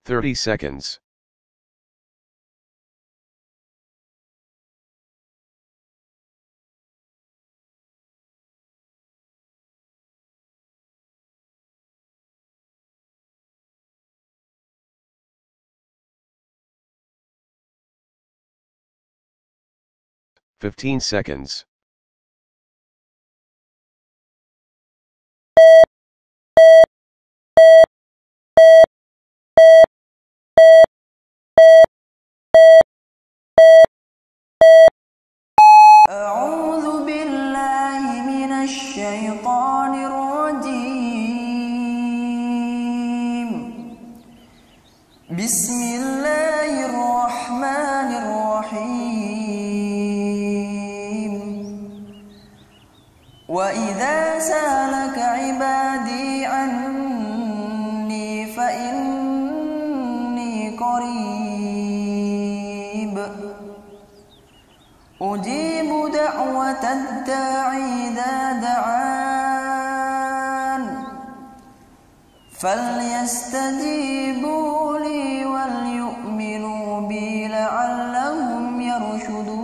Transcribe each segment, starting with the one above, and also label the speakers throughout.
Speaker 1: 30 seconds. Fifteen seconds.
Speaker 2: أعوذ بالله من الشيطان الرجيم. بسم الله الرحمن الرحيم. وإذا سألك عبادي عني فإني قريب أجيب دعوة الداعي إذا دعان فليستجيبوا لي وليؤمنوا بي لعلهم يرشدون.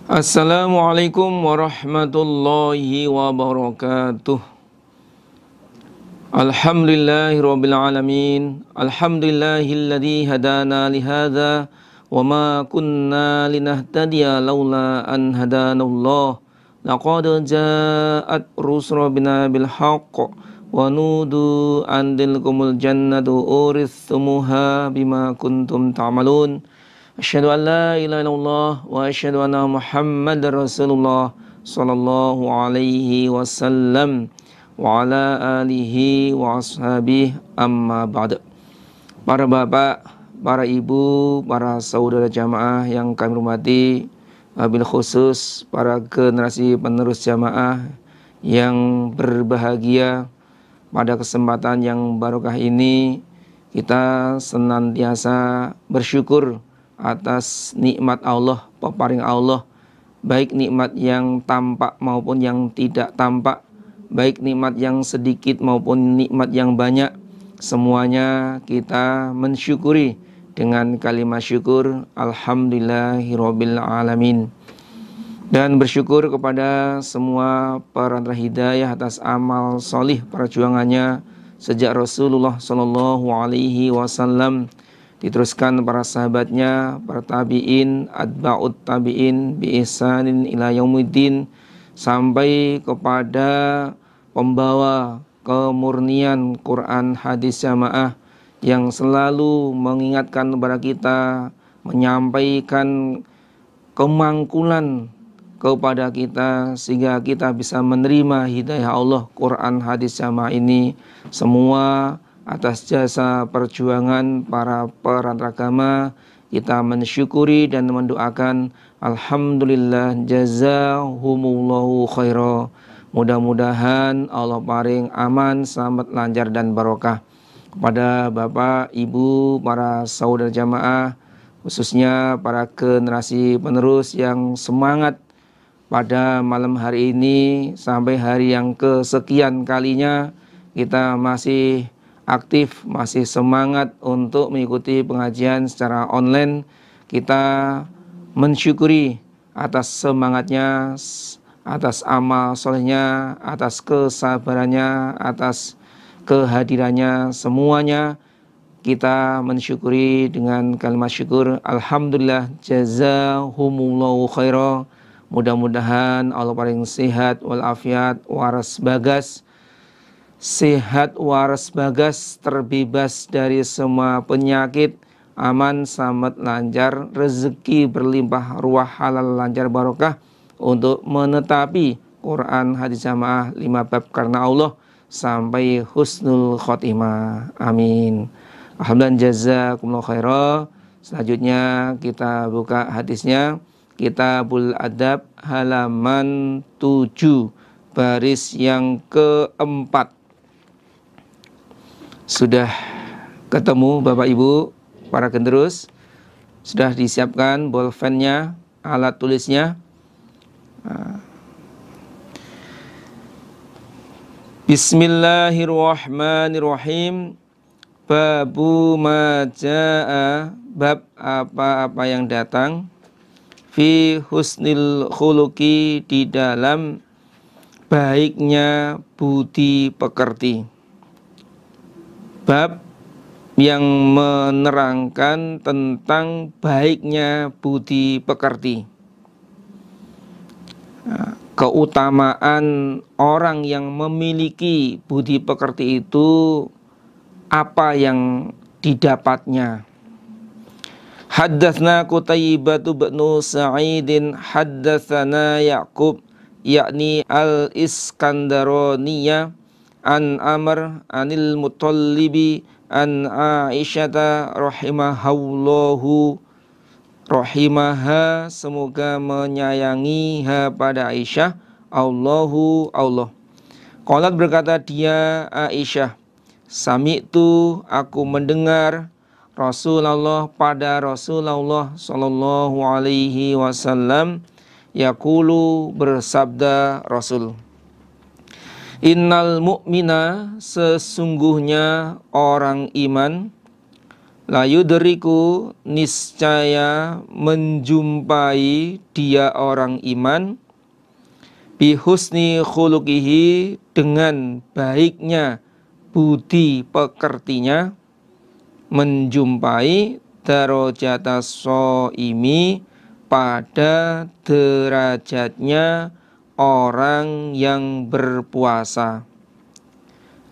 Speaker 3: Assalamualaikum warahmatullahi wabarakatuh. Alhamdulillahirabbil alamin. Alhamdulillahilladzi hadana lihadza wa ma kunna linahtadiya laula an hadanallah. Laqad ja'at rusul rabbina bil haqq wa nudu an tilkumul jannatu urithumuha bima kuntum ta'malun. Asyhadu an la ilaha illallah wa asyhadu anna Muhammadar Rasulullah sallallahu alaihi wasallam wa ala alihi wa ashabihi amma ba'd. Para bapak, para ibu, para saudara jamaah yang kami hormati, wabil khusus para generasi penerus jamaah yang berbahagia, pada kesempatan yang barokah ini kita senantiasa bersyukur atas nikmat Allah, peparing Allah, baik nikmat yang tampak maupun yang tidak tampak, baik nikmat yang sedikit maupun nikmat yang banyak, semuanya kita mensyukuri dengan kalimat syukur alhamdulillahirabbil alamin. Dan bersyukur kepada semua perantara hidayah atas amal solih perjuangannya sejak Rasulullah sallallahu alaihi wasallam, diteruskan para sahabatnya, para tabi'in, atba'ut tabi'in, bi ihsanin ila yaumiddin, sampai kepada pembawa kemurnian Quran hadis jamaah yang selalu mengingatkan kepada kita, menyampaikan kemangkulan kepada kita sehingga kita bisa menerima hidayah Allah. Quran hadis jamaah ini semua atas jasa perjuangan para perantara agama, kita mensyukuri dan mendoakan alhamdulillah jazahumullahu khaira. Mudah-mudahan Allah paring aman, selamat, lancar dan barokah kepada bapak, ibu, para saudara jamaah, khususnya para generasi penerus yang semangat pada malam hari ini sampai hari yang kesekian kalinya kita masih aktif, masih semangat untuk mengikuti pengajian secara online. Kita mensyukuri atas semangatnya, atas amal solehnya, atas kesabarannya, atas kehadirannya, semuanya kita mensyukuri dengan kalimat syukur alhamdulillah jazahumullahu khaira. Mudah-mudahan Allah paling sehat walafiat, waras bagas, sehat waras bagas, terbebas dari semua penyakit, aman, selamat, lancar, rezeki berlimpah, ruah halal, lancar, barokah, untuk menetapi Quran hadis jamaah 5 bab karena Allah sampai husnul khotimah. Amin. Alhamdulillah, jazakumullah khairah. Selanjutnya kita buka hadisnya, Kitabul Adab halaman 7 baris yang keempat. Sudah ketemu Bapak Ibu para generus? Sudah disiapkan bolpennya, alat tulisnya? Bismillahirrahmanirrahim. Babu ma jaa, bab apa-apa yang datang, fi husnil khuluqi, di dalam baiknya budi pekerti. Bab yang menerangkan tentang baiknya budi pekerti. Keutamaan orang yang memiliki budi pekerti itu, apa yang didapatnya. Haddatsna Qutaibah bin Sa'idin haddatsana Ya'qub yakni al-Iskandaroniyah an Amr anil Mutallibi an Aisyata rahimaha, semoga menyayangi pada Aisyah, Allah. Qalat, berkata dia Aisyah, sami'tu, aku mendengar, Rasulullah, pada Rasulullah sallallahu alaihi wasallam, yaqulu, bersabda Rasul, innal mu'mina, sesungguhnya orang iman, la yudriku, niscaya menjumpai dia orang iman, bi husni khuluqihi, dengan baiknya budi pekertinya, menjumpai darajata shaimi, pada derajatnya orang yang berpuasa,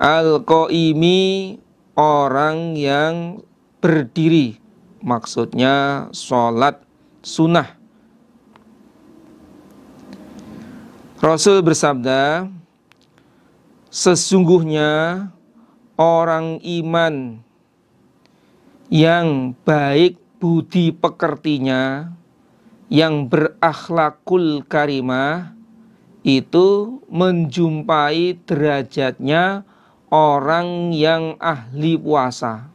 Speaker 3: al-qaimi, orang yang berdiri, maksudnya sholat sunnah. Rasul bersabda, sesungguhnya orang iman yang baik budi pekertinya, yang berakhlakul karimah, itu menjumpai derajatnya orang yang ahli puasa,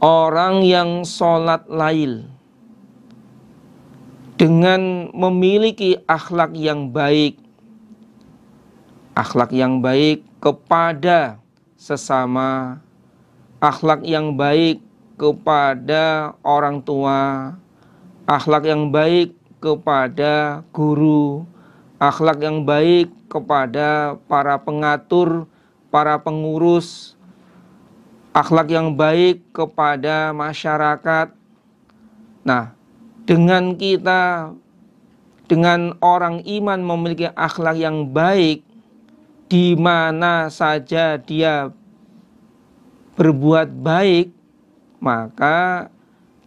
Speaker 3: orang yang sholat lail, dengan memiliki akhlak yang baik kepada sesama, akhlak yang baik kepada orang tua, akhlak yang baik kepada guru, akhlak yang baik kepada para pengatur, para pengurus, akhlak yang baik kepada masyarakat. Nah, dengan orang iman memiliki akhlak yang baik, di mana saja dia berbuat baik, maka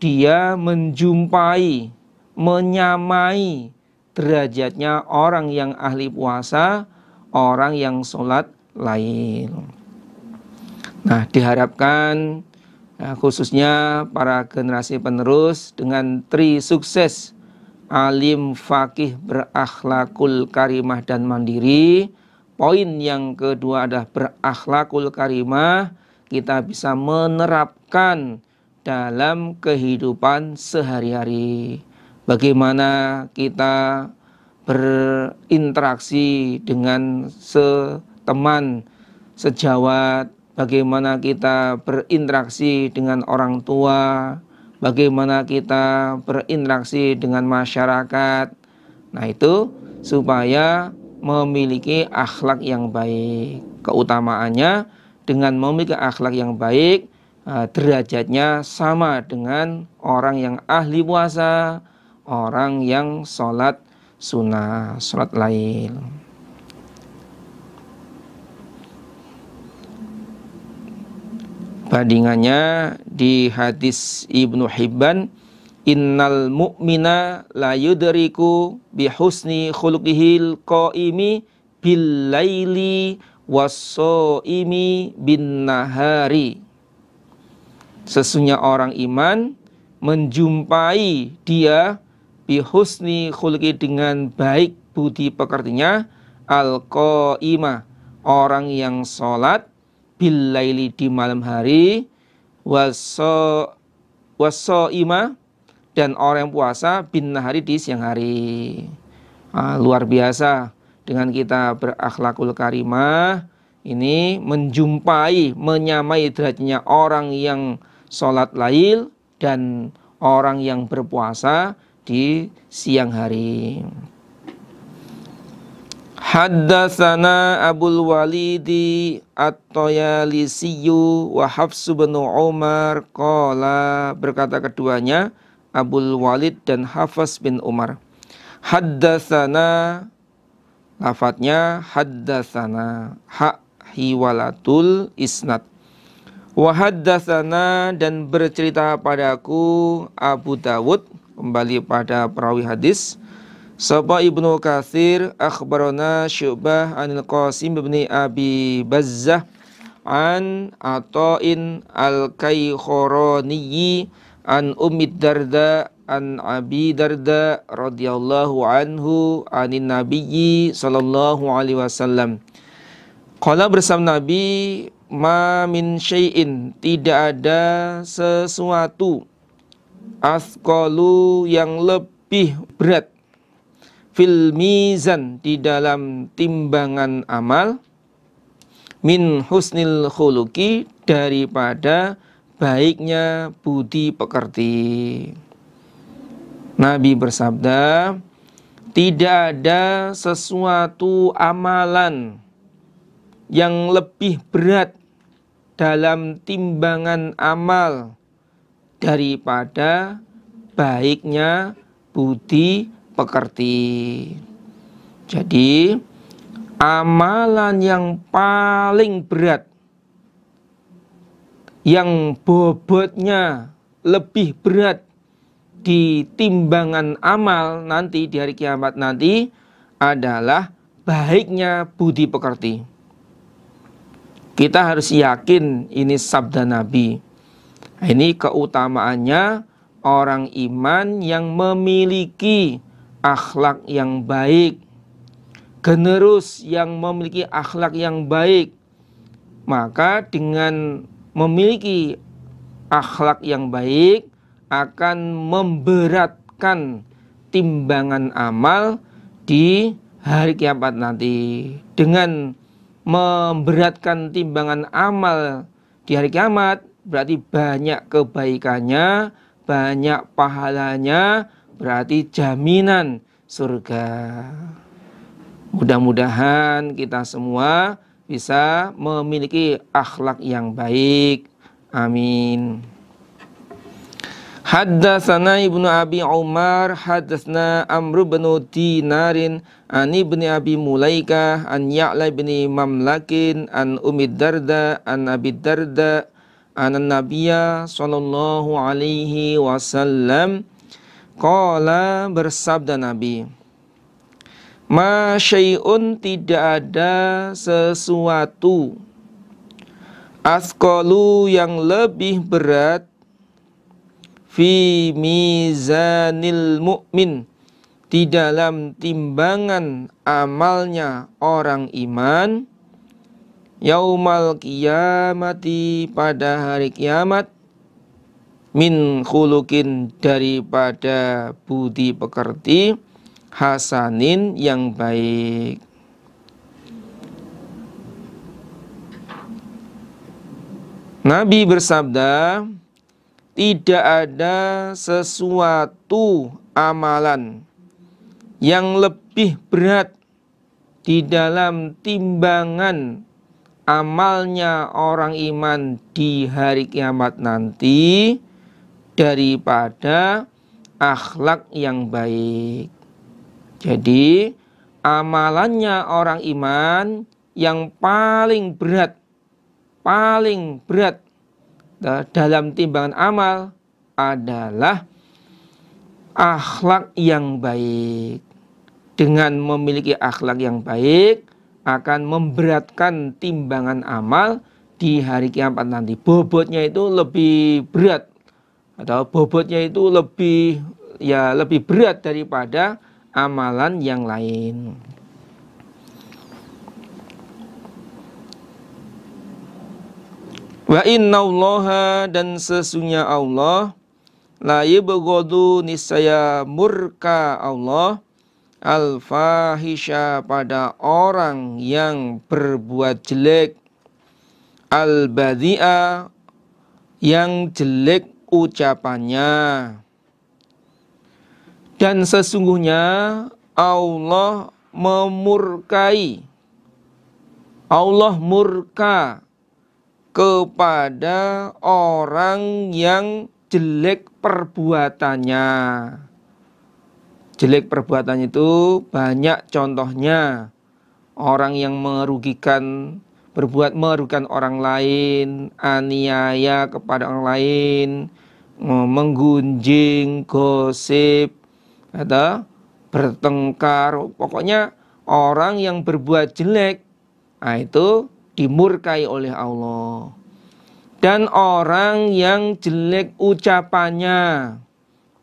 Speaker 3: dia menjumpai, menyamai derajatnya orang yang ahli puasa, orang yang sholat lail. Nah, diharapkan khususnya para generasi penerus dengan tri sukses, alim, fakih, berakhlakul karimah dan mandiri. Poin yang kedua adalah berakhlakul karimah, kita bisa menerapkan dalam kehidupan sehari-hari. Bagaimana kita berinteraksi dengan teman sejawat, bagaimana kita berinteraksi dengan orang tua, bagaimana kita berinteraksi dengan masyarakat. Nah, itu supaya memiliki akhlak yang baik. Keutamaannya, dengan memiliki akhlak yang baik, derajatnya sama dengan orang yang ahli puasa, orang yang sholat sunnah, sholat lail. Bandingannya di hadis Ibnu Hibban, innal mu'mina la yudriku bihusni khuluqihil qaimi bil laili was-shaimi bin nahari. Sesungguhnya orang iman menjumpai dia bihusni khuluqi, dengan baik budi pekertinya, al-qaimah, orang yang sholat, bil laili, di malam hari, was-shaima, dan orang yang puasa, bin nahari, di siang hari. Luar biasa, dengan kita berakhlakul karimah, ini menjumpai, menyamai derajatnya orang yang sholat lail dan orang yang berpuasa di siang hari. Haddatsana Abul Walidi At-Tayalisiyu wa Hafs bin Umar qala, berkata keduanya Abul Walid dan Hafs bin Umar. Haddatsana, lafadznya haddatsana, ha hiwalatul isnad. Wa haddatsana, dan bercerita padaku Abu Dawud, kembali pada perawi hadis. Sapa Ibnu Katsir akhbarana Syu'bah anil Qasim bin Abi Bazzah an Ata'in al-Kaykhorani an Ummi Darda an Abi Darda radhiyallahu anhu anin Nabiyyi sallallahu alaihi wasallam. Qala, bersama Nabi, ma min syai'in, tidak ada sesuatu, asqalu, yang lebih berat, fil mizan, di dalam timbangan amal, min husnil khuluqi, daripada baiknya budi pekerti. Nabi bersabda, tidak ada sesuatu amalan yang lebih berat dalam timbangan amal daripada baiknya budi pekerti. Jadi amalan yang paling berat, yang bobotnya lebih berat di timbangan amal nanti di hari kiamat nanti adalah baiknya budi pekerti. Kita harus yakin ini sabda Nabi. Ini keutamaannya orang iman yang memiliki akhlak yang baik, generus, yang memiliki akhlak yang baik. Maka dengan memiliki akhlak yang baik akan memberatkan timbangan amal di hari kiamat nanti. Dengan memberatkan timbangan amal di hari kiamat berarti banyak kebaikannya, banyak pahalanya, berarti jaminan surga. Mudah-mudahan kita semua bisa memiliki akhlak yang baik. Amin. Haddatsana Ibnu Abi Umar haddatsna Amr bin Dinarin an Ibni Abi Mulaikah an Ya'la bin Mamlakin an Ummi Darda an Abi Darda an Nabiyya sallallahu alaihi wasallam qala, bersabda Nabi, ma syai'un, tidak ada sesuatu, asqalu, yang lebih berat, fi mizanil mu'min, di dalam timbangan amalnya orang iman, yaumal qiyamati, pada hari kiamat, min khuluqin, daripada budi pekerti, hasanin, yang baik. Nabi bersabda, tidak ada sesuatu amalan yang lebih berat di dalam timbangan amalnya orang iman di hari kiamat nanti daripada akhlak yang baik. Jadi amalannya orang iman yang paling berat dalam timbangan amal adalah akhlak yang baik. Dengan memiliki akhlak yang baik akan memberatkan timbangan amal di hari kiamat nanti. Bobotnya itu lebih berat, atau bobotnya itu lebih berat daripada amalan yang lain. Wa innallaha, dan sesungguhnya Allah, la yabghadu, niscaya murka Allah, al-fahisha pada orang yang berbuat jelek, al-badhi'a yang jelek ucapannya. Dan sesungguhnya Allah memurkai, Allah murka kepada orang yang jelek perbuatannya. Jelek perbuatannya itu banyak contohnya. Orang yang berbuat merugikan orang lain, aniaya kepada orang lain, menggunjing, gosip, atau bertengkar. Pokoknya orang yang berbuat jelek, nah itu dimurkai oleh Allah. Dan orang yang jelek ucapannya,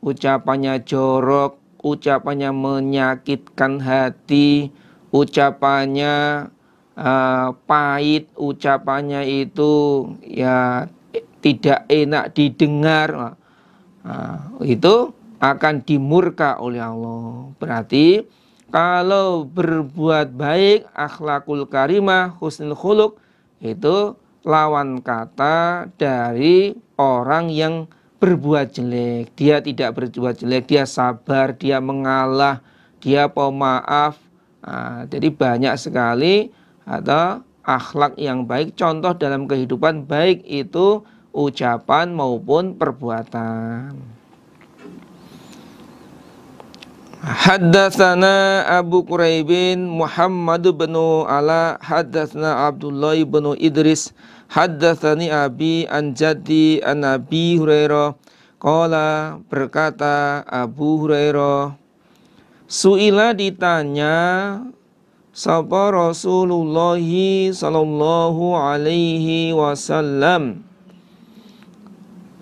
Speaker 3: ucapannya jorok, ucapannya menyakitkan hati, ucapannya pahit, ucapannya itu ya tidak enak didengar, itu akan dimurka oleh Allah. Berarti kalau berbuat baik, akhlakul karimah, husnul khuluq, itu lawan kata dari orang yang berbuat jelek. Dia tidak berbuat jelek, dia sabar, dia mengalah, dia pemaaf. Jadi banyak sekali atau akhlak yang baik, contoh dalam kehidupan baik itu ucapan maupun perbuatan. Haddatsana Abu Quraibin Muhammad bin Ala haddatsana Abdullah bin Idris haddatsani Abi an Jaddi an Abi Hurairah qala, berkata Abu Hurairah, suila ditanya sapa Rasulullah sallallahu alaihi wasallam,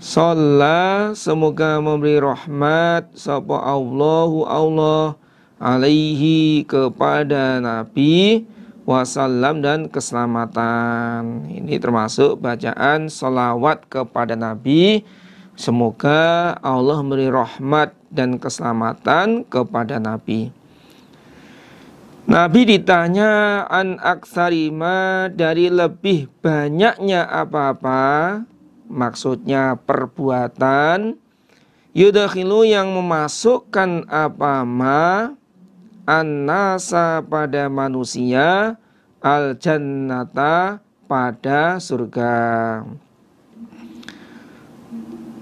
Speaker 3: Shalla, semoga memberi rahmat sapa Allahu Allah alaihi kepada Nabi wasallam dan keselamatan. Ini termasuk bacaan salawat kepada Nabi. Semoga Allah memberi rahmat dan keselamatan kepada Nabi. Nabi ditanya an aksarima, dari lebih banyaknya apa-apa, maksudnya perbuatan, yudakhilu yang memasukkan apa-ma, an-nasa pada manusia, al-jannata pada surga.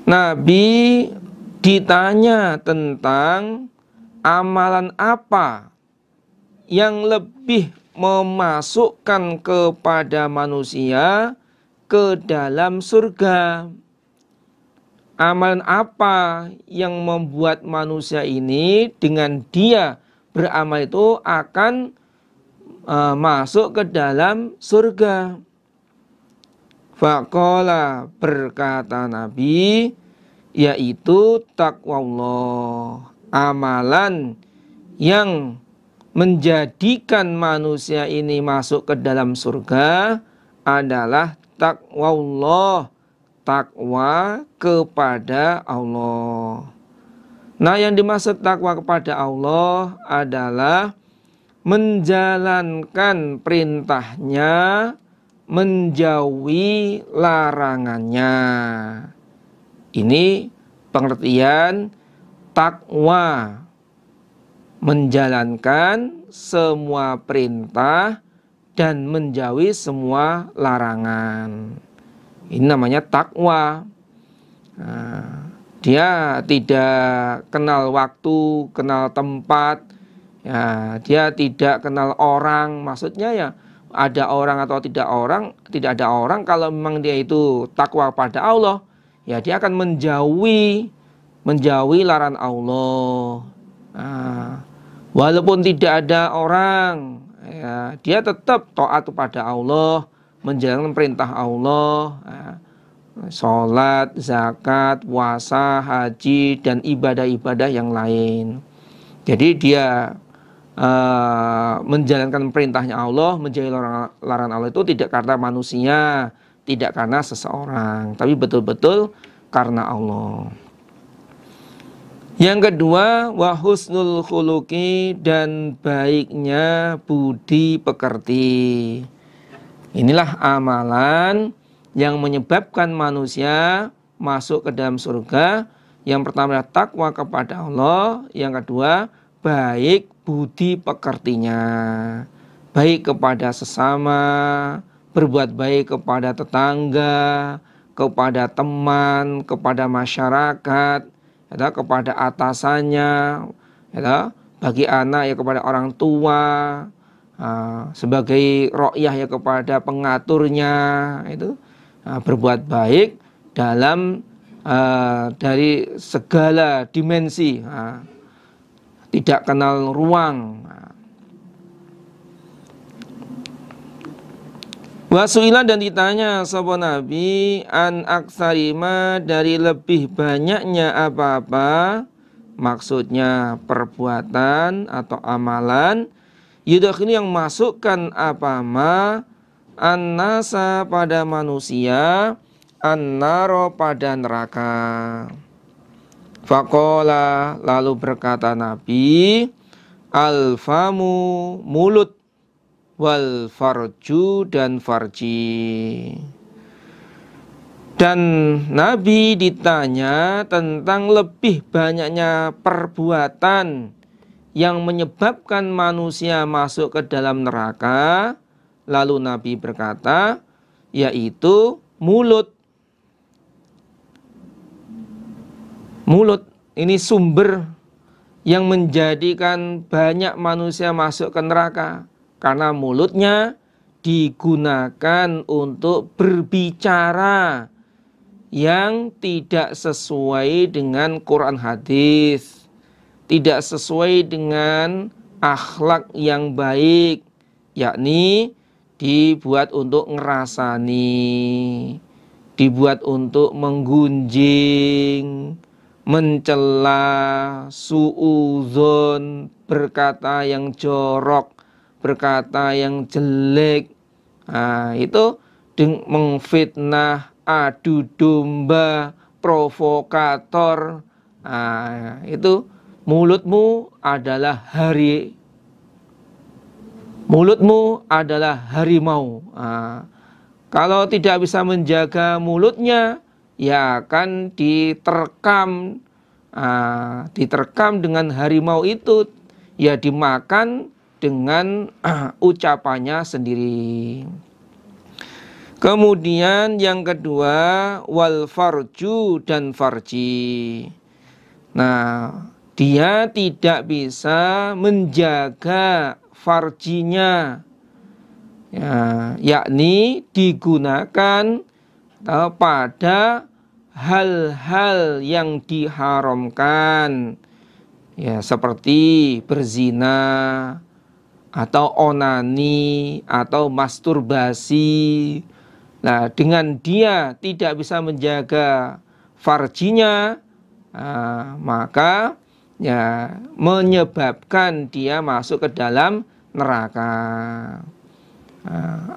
Speaker 3: Nabi ditanya tentang amalan apa yang lebih memasukkan kepada manusia ke dalam surga. Amalan apa yang membuat manusia ini dengan dia beramal itu akan masuk ke dalam surga. Faqala, berkata Nabi, yaitu taqwallah. Amalan yang menjadikan manusia ini masuk ke dalam surga adalah taqwallah, takwa kepada Allah. Nah, yang dimaksud takwa kepada Allah adalah menjalankan perintahnya, menjauhi larangannya. Ini pengertian takwa, menjalankan semua perintah dan menjauhi semua larangan. Ini namanya takwa. Dia tidak kenal waktu, kenal tempat, ya, dia tidak kenal orang. Maksudnya ya ada orang atau tidak ada orang. Kalau memang dia itu takwa pada Allah, ya dia akan menjauhi larangan Allah. Walaupun tidak ada orang, ya, dia tetap taat kepada Allah, menjalankan perintah Allah, sholat, zakat, puasa, haji, dan ibadah-ibadah yang lain. Jadi dia menjalankan perintahnya Allah, menjauhi larangan Allah itu tidak karena manusia, tidak karena seseorang, tapi betul-betul karena Allah. Yang kedua, wa husnul khuluqi, dan baiknya budi pekerti. Inilah amalan yang menyebabkan manusia masuk ke dalam surga. Yang pertama adalah takwa kepada Allah, yang kedua baik budi pekertinya. Baik kepada sesama, berbuat baik kepada tetangga, kepada teman, kepada masyarakat, ya, kepada atasannya, ya, bagi anak ya kepada orang tua, sebagai ro'yah ya kepada pengaturnya, itu berbuat baik dalam dari segala dimensi, tidak kenal ruang. Wasuila, dan ditanya sapa Nabi an aksarima, dari lebih banyaknya apa-apa, maksudnya perbuatan atau amalan, yudakhilu yang masukkan apa-ma, an-nasa pada manusia, an-naro pada neraka. Faqala, lalu berkata Nabi, al-famu, mulut, wal farju, dan farji. Dan Nabi ditanya tentang lebih banyaknya perbuatan yang menyebabkan manusia masuk ke dalam neraka. Lalu Nabi berkata, yaitu mulut. Mulut ini sumber yang menjadikan banyak manusia masuk ke neraka. Karena mulutnya digunakan untuk berbicara yang tidak sesuai dengan Quran hadis, tidak sesuai dengan akhlak yang baik, yakni dibuat untuk ngerasani, dibuat untuk menggunjing, mencela, suudzon, berkata yang jorok, berkata yang jelek, itu mengfitnah, adu domba, provokator. Itu mulutmu adalah harimau. Kalau tidak bisa menjaga mulutnya, ya akan diterkam dengan harimau itu, ya dimakan dengan ucapannya sendiri. Kemudian yang kedua, wal farju, dan farji. Nah, dia tidak bisa menjaga farjinya, ya, yakni digunakan pada hal-hal yang diharamkan, ya, seperti berzina, atau onani, atau masturbasi. Nah, dengan dia tidak bisa menjaga farjinya, maka ya menyebabkan dia masuk ke dalam neraka.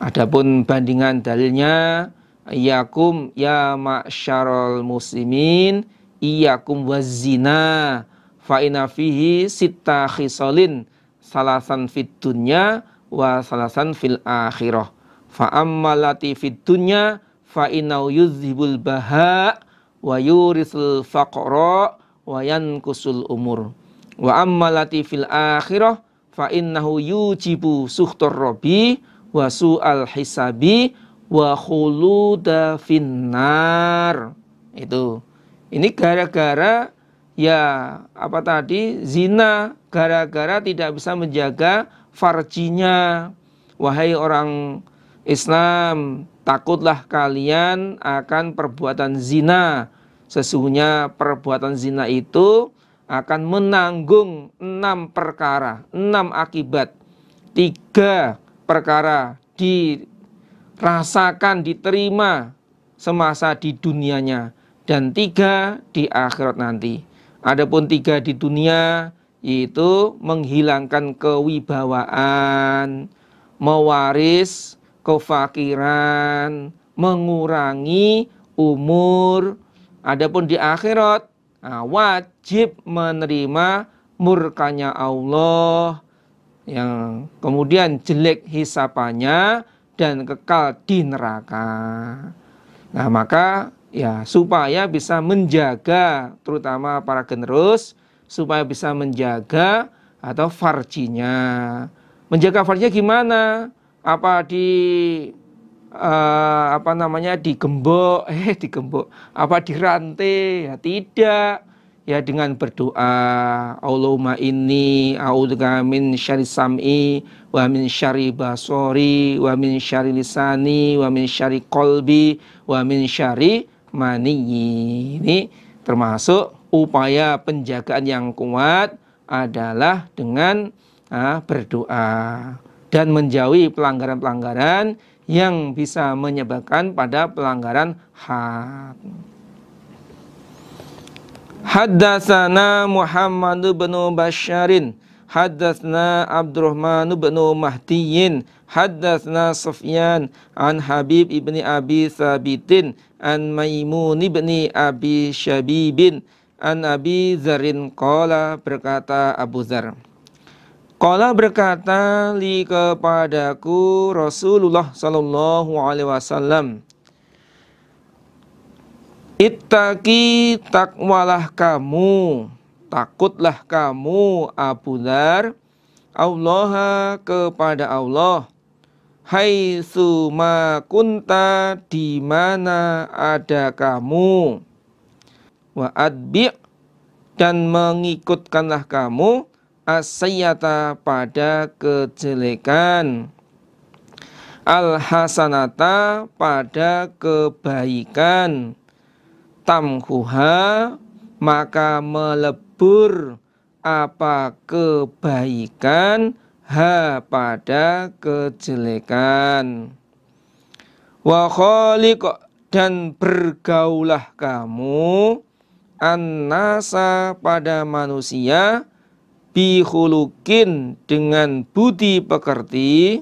Speaker 3: Adapun bandingan dalilnya, iyakum ya ma'syarul muslimin, iyakum wazina, fa inna fihi sitta khisalin, salasan fid dunya wa salasan fil akhirah. Fa ammalati fid dunya fa innahu yuzhibul baha wa yurisul faqra wa yankusul umur. Wa ammalati fil akhirah fa innahu yujibu sukhtur rabbi wa su'al hisabi wa khuluda finnar. Itu. Ini gara-gara ya apa tadi, zina, gara-gara tidak bisa menjaga farjinya. Wahai orang Islam, takutlah kalian akan perbuatan zina. Sesungguhnya perbuatan zina itu akan menanggung 6 perkara, 6 akibat. 3 perkara dirasakan, diterima semasa di dunianya, dan 3 di akhirat nanti. Adapun 3 di dunia, yaitu menghilangkan kewibawaan, mewaris kefakiran, mengurangi umur. Adapun di akhirat, wajib menerima murkanya Allah, yang kemudian jelek hisapannya dan kekal di neraka. Nah, maka ya supaya bisa menjaga, terutama para generus, supaya bisa menjaga atau farjinya. Menjaga farjinya gimana? Apa digembok, apa dirantai? Ya tidak. Ya dengan berdoa, Allahumma inni a'udzubika min syarri sam'i wa min syarri basori wa min syarri lisani wa min syarri qalbi wa min syarri maniyyi. Ini termasuk upaya penjagaan yang kuat adalah dengan berdoa dan menjauhi pelanggaran-pelanggaran yang bisa menyebabkan pada pelanggaran had. Haddatsana Muhammad bin Basyarin, haddatsna Abdurrahman bin Mahdiyin, haddatsna Sufyan an Habib ibni Abi Thabitin, an Maimun ibni Abi Syabibin, an Abi Zarin qala, berkata Abu Dzar. Qala berkata li kepadaku Rasulullah sallallahu alaihi wasallam, ittaqi, takwalah kamu, takutlah kamu Abu Dzar, Allah, kepada Allah, haitsu ma kunta, di mana ada kamu, wa adbi', dan mengikutkanlah kamu as-sayyata, pada kejelekan, al-hasanata, pada kebaikan, tamhuha, maka melebur apa kebaikan, pada kejelekan, wa khaliq, dan bergaulah kamu, an-nasa, pada manusia, bi khuluqin, dengan budi pekerti.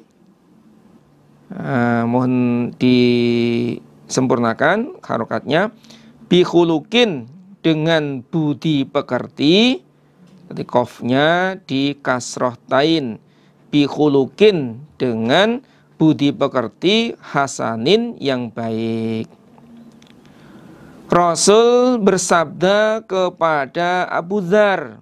Speaker 3: Mohon disempurnakan harokatnya, bi khuluqin, dengan budi pekerti. Jadi qafnya di kasroh tain, bi khuluqin, dengan budi pekerti, hasanin, yang baik. Rasul bersabda kepada Abu Dzar.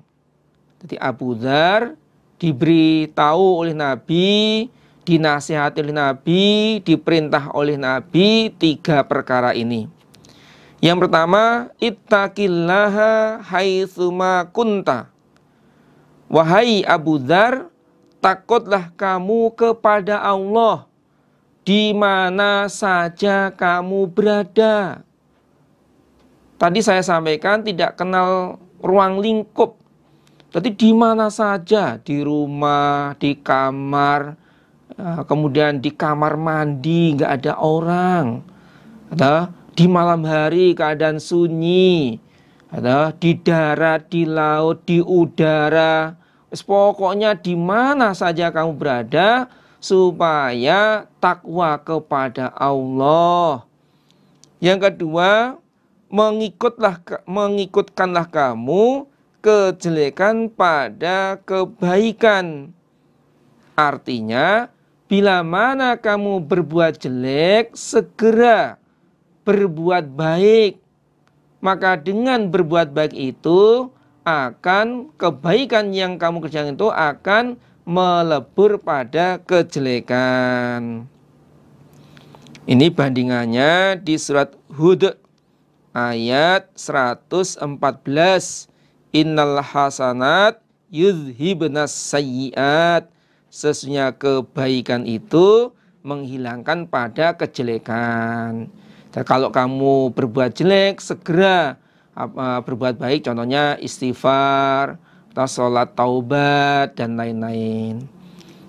Speaker 3: Jadi Abu Dzar diberitahu oleh Nabi, dinasihati oleh Nabi, diperintah oleh Nabi 3 perkara ini. Yang pertama, ittaqillaha haitsu ma kunta. Wahai Abu Dzar, takutlah kamu kepada Allah di mana saja kamu berada. Tadi saya sampaikan tidak kenal ruang lingkup. Jadi di mana saja, di rumah, di kamar, kemudian di kamar mandi nggak ada orang, ada di malam hari keadaan sunyi, ada di darat, di laut, di udara, pokoknya di mana saja kamu berada, supaya takwa kepada Allah. Yang kedua, mengikutkanlah kamu kejelekan pada kebaikan. Artinya, bila mana kamu berbuat jelek, segera berbuat baik. Maka dengan berbuat baik itu, akan kebaikan yang kamu kerjakan itu akan melebur pada kejelekan. Ini bandingannya di surat Hud ayat 114. Innal hasanat yudhibnas sayyiat. Sesungguhnya kebaikan itu menghilangkan pada kejelekan. Dan kalau kamu berbuat jelek, segera berbuat baik. Contohnya istighfar, atau sholat taubat, dan lain-lain.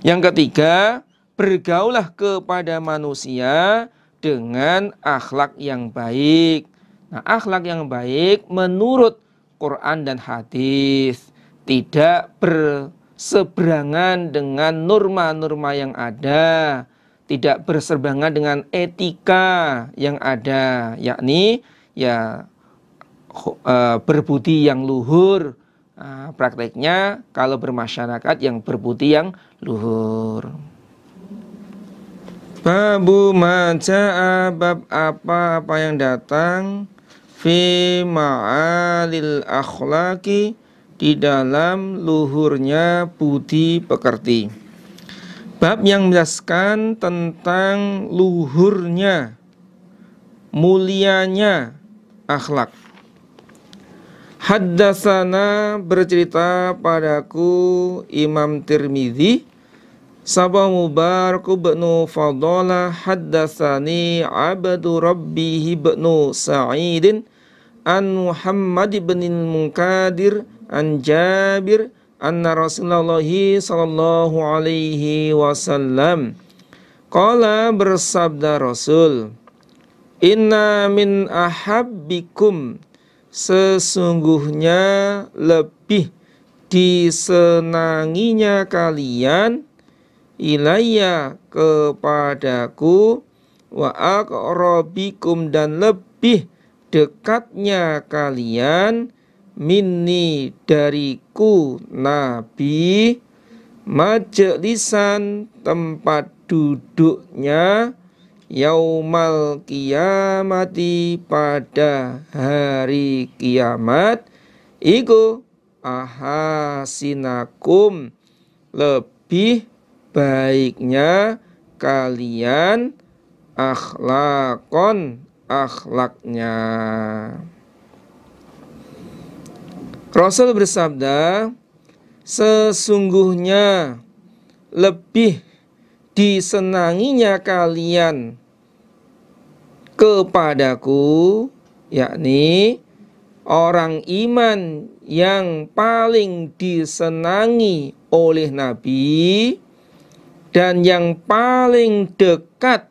Speaker 3: Yang ketiga, bergaulah kepada manusia dengan akhlak yang baik. Nah, akhlak yang baik menurut Quran dan hadis, tidak berseberangan dengan norma-norma yang ada, tidak berseberangan dengan etika yang ada, yakni ya berbudi yang luhur. Prakteknya kalau bermasyarakat yang berbudi yang luhur. Babu maja'a, bab apa yang datang fi ma'alil akhlaki, di dalam luhurnya budi pekerti. Bab yang menjelaskan tentang luhurnya, mulianya akhlak. Haddatsana, bercerita padaku Imam Tirmidzi, Sabah Mubarak ibnu Fadalah, haddatsani Abdu Rabbih ibnu Sa'idin an Muhammad ibn Munkadir an Jabir anna Rasulullah sallallahu alaihi wasallam qala, bersabda Rasul, inna min ahabbikum, sesungguhnya lebih disenanginya kalian, ilayya, kepadaku, wa aqrabikum, dan lebih dekatnya kalian, minni, dariku Nabi, majlisan, tempat duduknya, yaumal kiamati, pada hari kiamat, iku ahasinakum, lebih baiknya kalian, akhlakon, akhlaknya. Rasul bersabda, sesungguhnya lebih disenanginya kalian kepadaku, yakni orang iman yang paling disenangi oleh Nabi dan yang paling dekat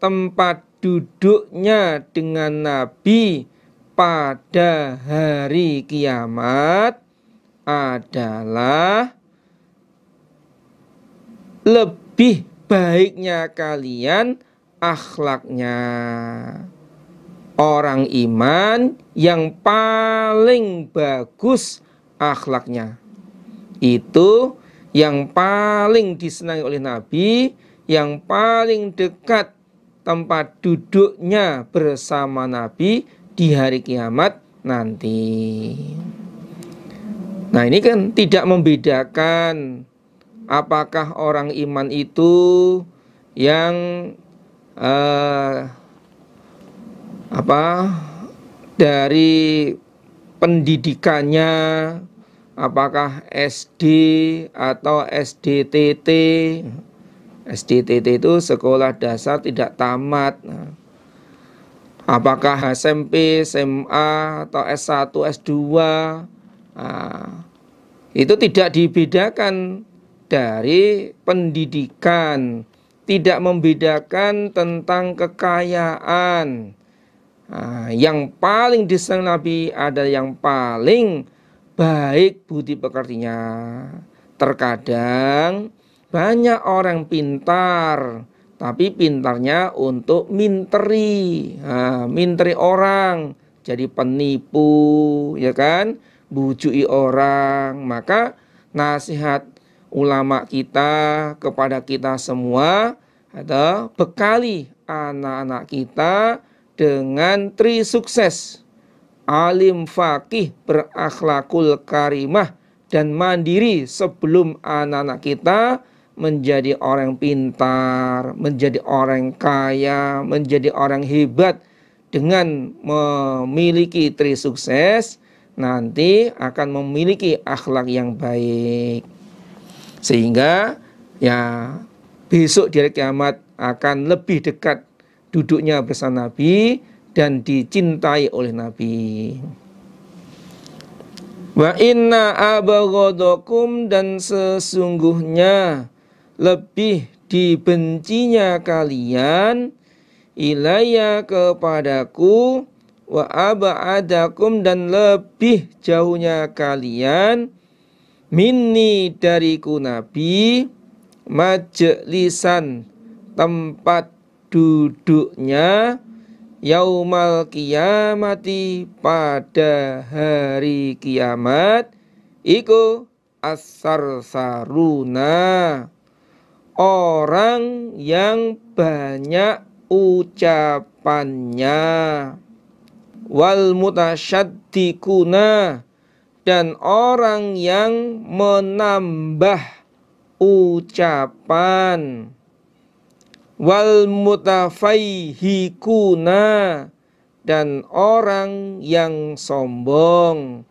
Speaker 3: tempat duduknya dengan Nabi pada hari kiamat adalah lebih baiknya kalian akhlaknya. Orang iman yang paling bagus akhlaknya, itu yang paling disenangi oleh Nabi, yang paling dekat tempat duduknya bersama Nabi di hari kiamat nanti. Nah, ini kan tidak membedakan apakah orang iman itu yang dari pendidikannya, apakah SD atau SDTT. SDTT itu sekolah dasar tidak tamat. Apakah SMP, SMA, atau S1, S2. Itu tidak dibedakan dari pendidikan, tidak membedakan tentang kekayaan. Yang paling disenangi Nabi adalah yang paling baik budi pekertinya. Terkadang banyak orang pintar, tapi pintarnya untuk minteri, minteri orang, jadi penipu, ya kan, bujui orang. Maka nasihat ulama kita kepada kita semua adalah bekali anak-anak kita dengan tri sukses: alim, faqih, berakhlakul karimah, dan mandiri sebelum anak-anak kita menjadi orang pintar, menjadi orang kaya, menjadi orang hebat. Dengan memiliki tri sukses, nanti akan memiliki akhlak yang baik, sehingga ya besok di hari kiamat akan lebih dekat duduknya bersama Nabi dan dicintai oleh Nabi. Wa inna abghadakum, dan sesungguhnya lebih dibencinya kalian, ilayya, kepadaku, wa ab'adakum, dan lebih jauhnya kalian, minni, dariku Nabi, majlisan, tempat duduknya, yaumal kiamati, pada hari kiamat, iku as-sarsaruna, orang yang banyak ucapannya, wal mutasyaddiquna, dan orang yang menambah ucapan, wal mutafaihikuna, dan orang yang sombong,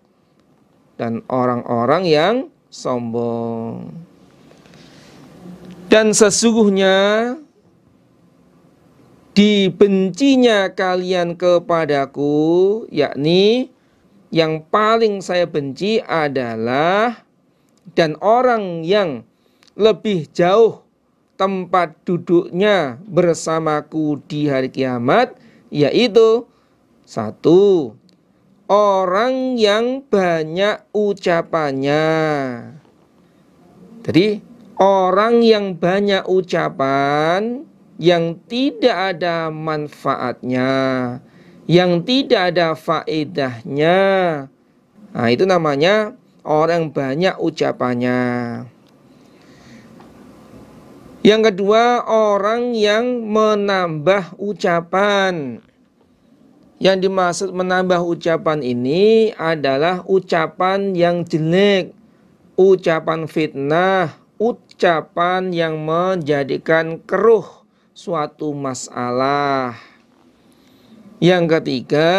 Speaker 3: dan orang-orang yang sombong. Dan sesungguhnya dibencinya kalian kepadaku, yakni yang paling saya benci adalah, dan orang yang lebih jauh tempat duduknya bersamaku di hari kiamat, yaitu satu, orang yang banyak ucapannya. Jadi orang yang banyak ucapan yang tidak ada manfaatnya, yang tidak ada faedahnya, nah itu namanya orang banyak ucapannya. Yang kedua, orang yang menambah ucapan. Yang dimaksud menambah ucapan ini adalah ucapan yang jelek, ucapan fitnah, ucapan yang menjadikan keruh suatu masalah. Yang ketiga,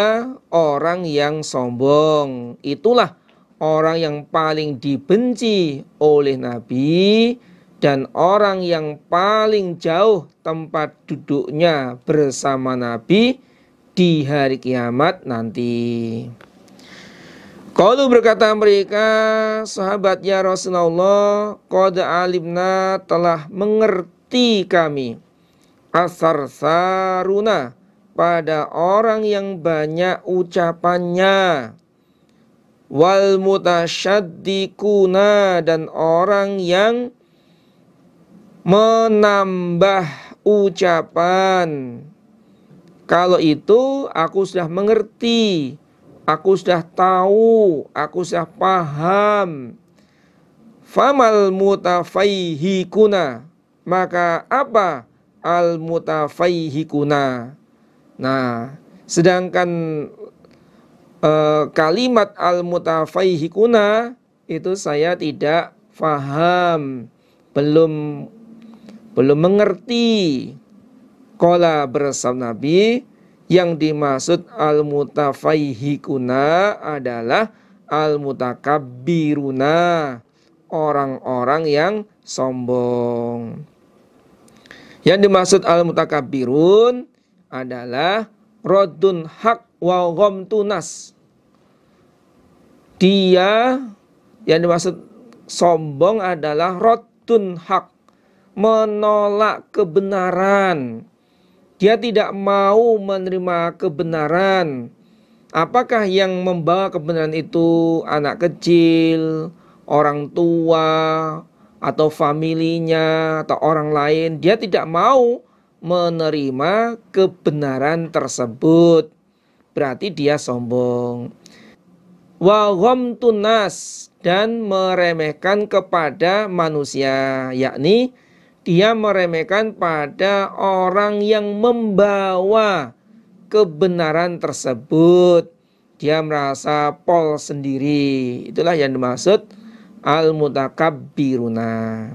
Speaker 3: orang yang sombong. Itulah orang yang paling dibenci oleh Nabi dan orang yang paling jauh tempat duduknya bersama Nabi di hari kiamat nanti. Qalu, berkata mereka, sahabat ya Rasulullah, qad alimna, telah mengerti kami, as-sarsaruna, pada orang yang banyak ucapannya, wal mutasyaddiquna, dan orang yang menambah ucapan. Kalau itu aku sudah mengerti, aku sudah tahu, aku sudah paham. Famal mutafaihikuna, maka apa al mutafaihikuna? Nah, sedangkan kalimat al mutafaihikuna itu saya tidak paham, belum mengerti. Qala, bersabda Nabi, yang dimaksud al mutafaihikuna adalah al mutakabbiruna, orang-orang yang sombong. Yang dimaksud al mutakabbirun adalah raddun haq wa ghamtunas. Dia, yang dimaksud sombong adalah raddun haq, menolak kebenaran. Dia tidak mau menerima kebenaran. Apakah yang membawa kebenaran itu anak kecil, orang tua, atau familinya, atau orang lain? Dia tidak mau menerima kebenaran tersebut. Berarti dia sombong. Wa ghamtunas, dan meremehkan kepada manusia, yakni dia meremehkan pada orang yang membawa kebenaran tersebut. Dia merasa pol sendiri. Itulah yang dimaksud al-mutakabbiruna.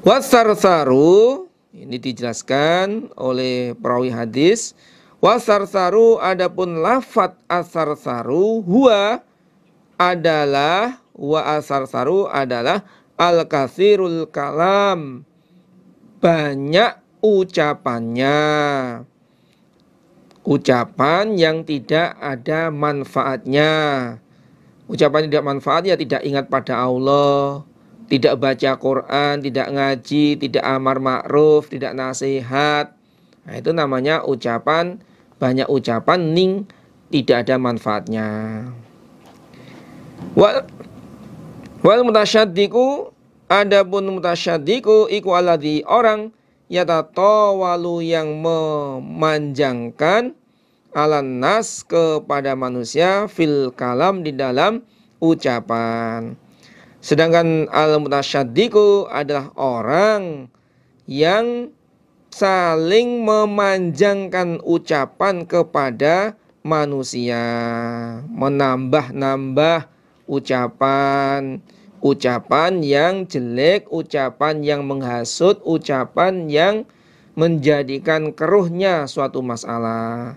Speaker 3: Wasarsaru, ini dijelaskan oleh perawi hadis. Wasarsaru, adapun lafat asarsaru, huwa adalah, wa asarsaru adalah al-katsirul kalam, banyak ucapannya, ucapan yang tidak ada manfaatnya. Ucapan tidak manfaat ya tidak ingat pada Allah, tidak baca Quran, tidak ngaji, tidak amar ma'ruf, tidak nasihat. Nah, itu namanya ucapan, banyak ucapan ning tidak ada manfaatnya. Wal mutasyaddiqu, adapun mutasyaddiqu iku alladzi, orang yatatawalu yang memanjangkan alan nas kepada manusia fil kalam di dalam ucapan. Sedangkan al-mutasyaddiqu adalah orang yang saling memanjangkan ucapan kepada manusia, menambah-nambah ucapan yang jelek, ucapan yang menghasut, ucapan yang menjadikan keruhnya suatu masalah.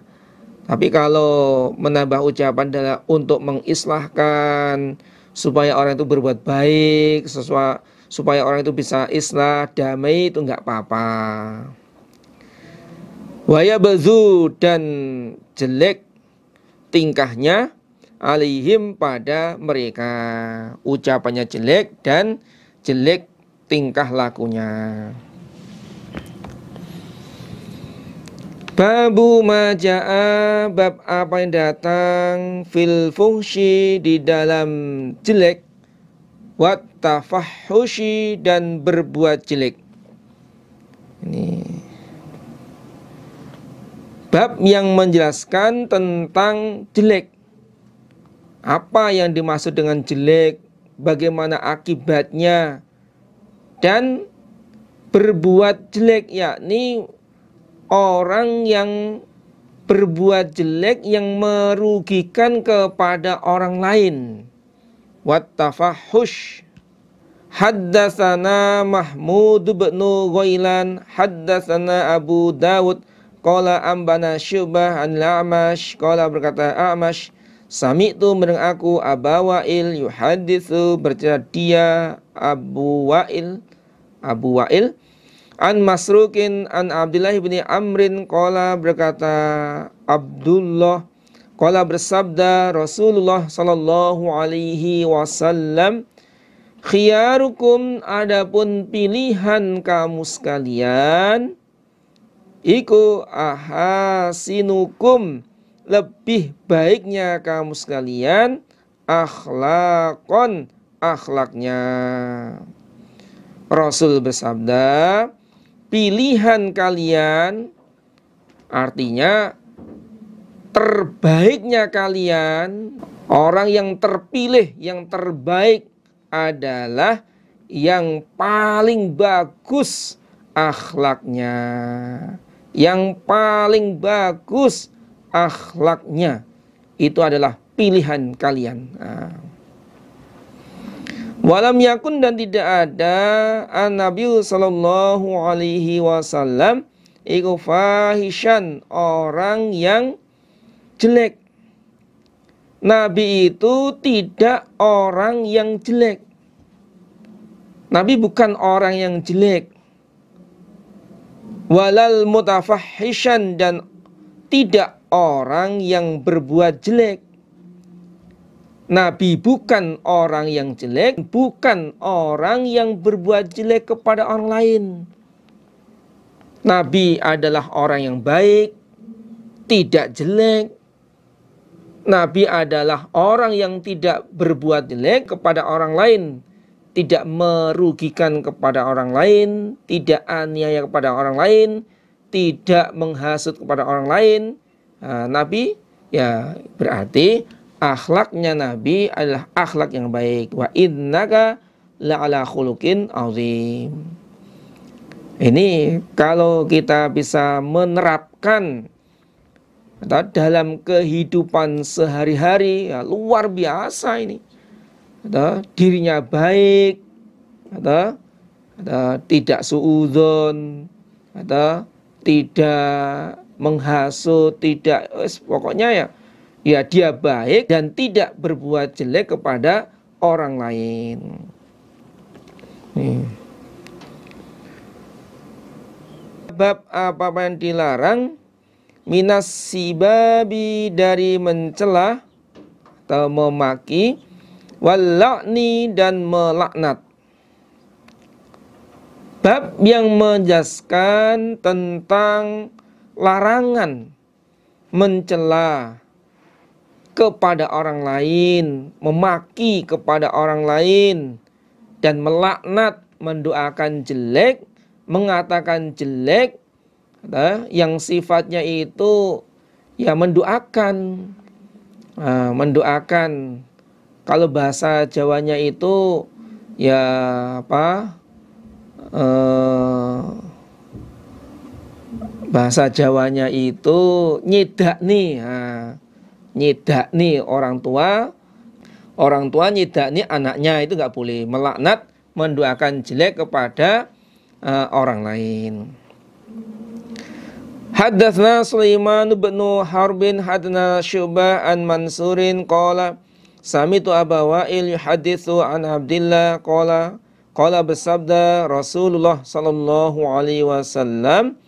Speaker 3: Tapi kalau menambah ucapan adalah untuk mengislahkan supaya orang itu berbuat baik, supaya orang itu bisa islah, damai, itu enggak apa-apa. Waya bazu dan jelek tingkahnya alaihim pada mereka, ucapannya jelek dan jelek tingkah lakunya. Babu maja'a, bab apa yang datang fil fuhsyi di dalam jelek, wat tafahhushi dan berbuat jelek. Ini bab yang menjelaskan tentang jelek. Apa yang dimaksud dengan jelek, bagaimana akibatnya, dan berbuat jelek, yakni orang yang berbuat jelek yang merugikan kepada orang lain. Wat tafahhush. Haddatsana Mahmud bin Ghailan, haddatsana Abu Dawud, qala ambana Syu'bah an A'mash, qala berkata A'mash, sami'tu mendengar aku Aba Wa'il yuhaditsu, bercerita dia Abu Wa'il an Masrukin an Abdullah bin Amrin, qala berkata Abdullah, qala bersabda Rasulullah sallallahu alaihi wasallam, khiyarukum, adapun pilihan kamu sekalian, iku ahasinukum, lebih baiknya kamu sekalian, akhlakon, akhlaknya. Rasul bersabda, pilihan kalian artinya terbaiknya kalian, orang yang terpilih, yang terbaik adalah yang paling bagus akhlaknya, yang paling bagus akhlaknya, itu adalah pilihan kalian. Walam yakun, dan tidak ada an-Nabi sallallahu alaihi wasallam iku fahishan, orang yang jelek. Nabi itu tidak orang yang jelek. Nabi bukan orang yang jelek. Walal mutafahishan, dan tidak orang yang berbuat jelek. Nabi bukan orang yang jelek, bukan orang yang berbuat jelek kepada orang lain. Nabi adalah orang yang baik, tidak jelek. Nabi adalah orang yang tidak berbuat jelek kepada orang lain, tidak merugikan kepada orang lain, tidak aniaya kepada orang lain, tidak menghasut kepada orang lain. Nabi ya berarti akhlaknya Nabi adalah akhlak yang baik. Wa innaka la'ala khuluqin azim. Ini kalau kita bisa menerapkan dalam kehidupan sehari-hari, ya luar biasa ini. Dirinya baik, tidak suudzon, tidak menghasut, tidak, pokoknya ya dia baik dan tidak berbuat jelek kepada orang lain. Bab apa yang dilarang, minas sibabi, dari mencela atau memaki, wal-la'ni, dan melaknat. Bab yang menjelaskan tentang larangan mencela kepada orang lain, memaki kepada orang lain, dan melaknat, mendoakan jelek mengatakan jelek, yang sifatnya itu ya mendoakan, mendoakan. Kalau bahasa Jawanya itu ya apa? Bahasa Jawanya itu nyidakni, nyidakni orang tua nyidakni anaknya, itu nggak boleh. Melaknat, mendoakan jelek kepada orang lain. Haddatsna Sulaiman bin Harbin haddatsna Syu'bah an Mansurin qala sami'tu Aba Wa'il yuhadditsu an Abdillah qala bersabda Rasulullah sallallahu alaihi wasallam,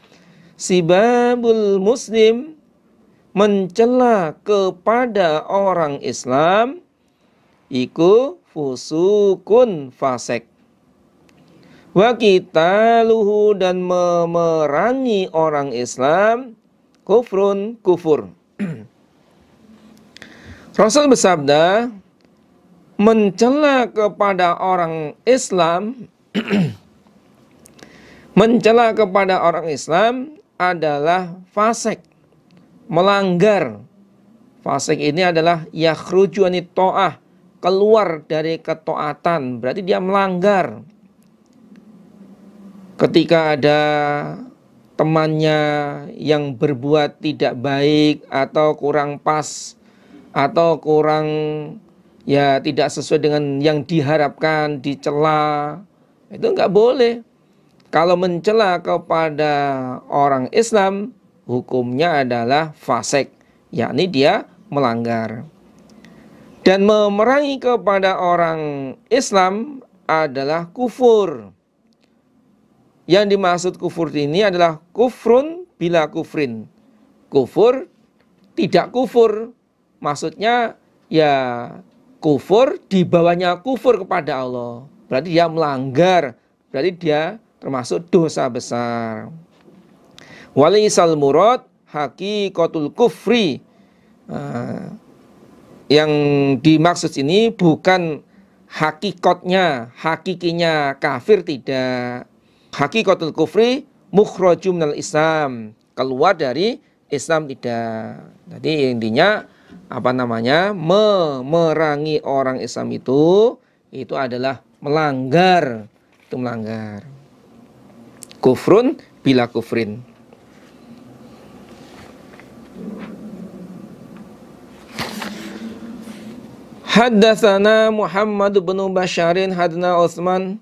Speaker 3: sibabul muslim, mencela kepada orang Islam, iku fusukun, fasik. Wa qitaluhu, dan memerangi orang Islam, kufrun, kufur. Rasul bersabda, mencela kepada orang Islam mencela kepada orang Islam adalah fasik, melanggar. Fasik ini adalah yakhruju anit ta'ah, keluar dari ketaatan, berarti dia melanggar. Ketika ada temannya yang berbuat tidak baik atau kurang pas atau kurang ya tidak sesuai dengan yang diharapkan, dicela, itu nggak boleh. Kalau mencela kepada orang Islam, hukumnya adalah fasik, yakni dia melanggar. Dan memerangi kepada orang Islam adalah kufur. Yang dimaksud kufur ini adalah kufrun bila kufrin. Kufur tidak kufur. Maksudnya ya kufur di bawahnya kufur kepada Allah. Berarti dia melanggar. Berarti dia termasuk dosa besar. Walaisal murad haqiqatul kufri. Yang dimaksud ini bukan hakikatnya, hakikinya kafir, tidak. Haqiqatul kufri mukhrajum minal Islam, keluar dari Islam, tidak. Jadi intinya memerangi orang Islam itu adalah melanggar. Itu melanggar. Kufrun bila kufrin. Haddatsana Muhammad bin Basharin haddatsana Utsman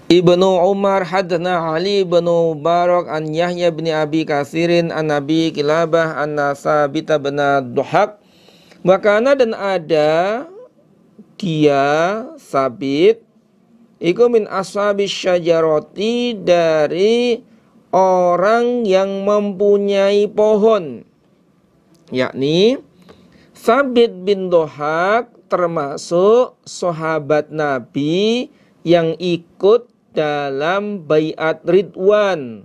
Speaker 3: Ibnu Umar haddatsana Ali bin Barak an Yahya bin Abi Katsirin an Nabi Kilabah an Sabit bin Duhak. Makana, dan ada dia Sabit iku min ashabis syajarati, dari orang yang mempunyai pohon, yakni Sabit bin Duhak termasuk sahabat Nabi yang ikut dalam baiat Ridwan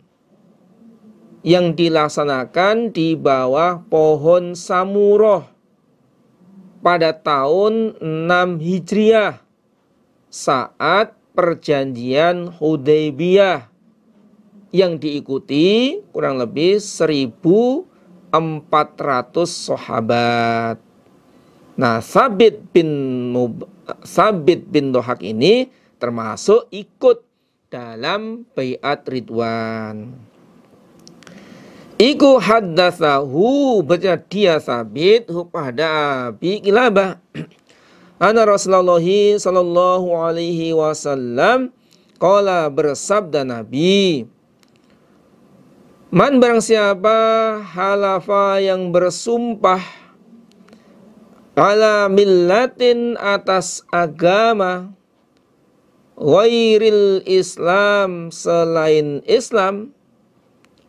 Speaker 3: yang dilaksanakan di bawah pohon Samuroh pada tahun 6 Hijriah saat perjanjian Hudaybiyah yang diikuti kurang lebih 1.400 sahabat. Nah, Sabit bin Duhak ini termasuk ikut dalam baiat Ridwan. Iku haddatsahu, berarti dia Sabit pada Abi Kilabah. Ana Rasulullah sallallahu alaihi wasallam qala, bersabda Nabi, man barang siapa halafa yang bersumpah ala millatin, atas agama, ghairil Islam, selain Islam,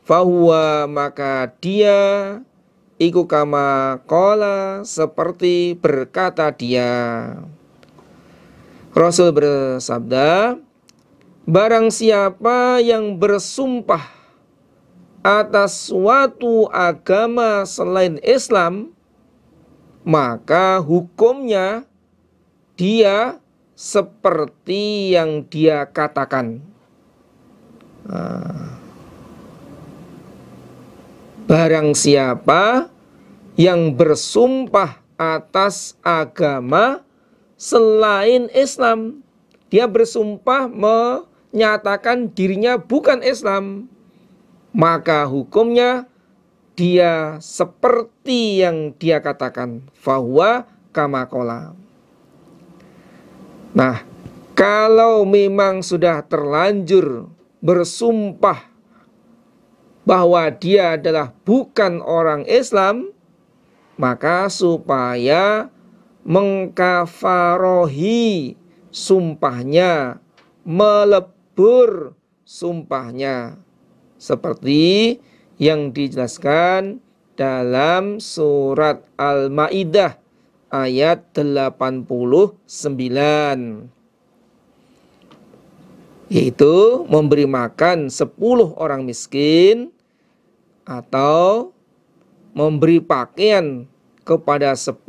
Speaker 3: fahuwa, maka dia iku kama qala, seperti berkata dia. Rasul bersabda, barang siapa yang bersumpah atas suatu agama selain Islam, maka hukumnya dia seperti yang dia katakan. Barang siapa yang bersumpah atas agama selain Islam, dia bersumpah menyatakan dirinya bukan Islam, maka hukumnya dia seperti yang dia katakan, fahuwa kama qala. Nah, kalau memang sudah terlanjur bersumpah bahwa dia adalah bukan orang Islam, maka supaya mengkafarohi sumpahnya, melebur sumpahnya, seperti yang dijelaskan dalam surat Al-Maidah ayat 89, yaitu memberi makan 10 orang miskin, atau memberi pakaian kepada 10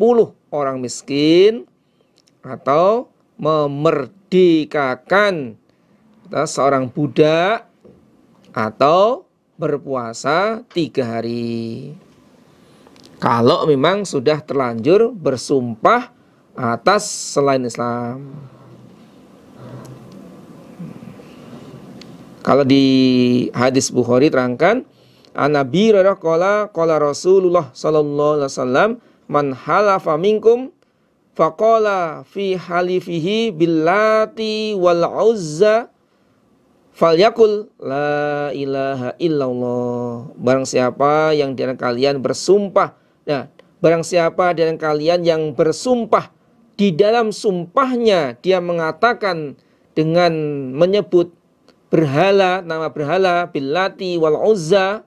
Speaker 3: orang miskin, atau memerdekakan seorang budak, atau berpuasa 3 hari. Kalau memang sudah terlanjur bersumpah atas selain Islam. Kalau di hadis Bukhari terangkan, An-Nabi qala qala Rasulullah sallallahu alaihi wasallam, man halafa minkum faqala fi halifihi billati wal uzza falyakul la ilaha illallah. Barang siapa yang di antara kalian bersumpah, nah, barang siapa di antara kalian yang bersumpah, di dalam sumpahnya dia mengatakan dengan menyebut berhala, nama berhala, billati wal uzza,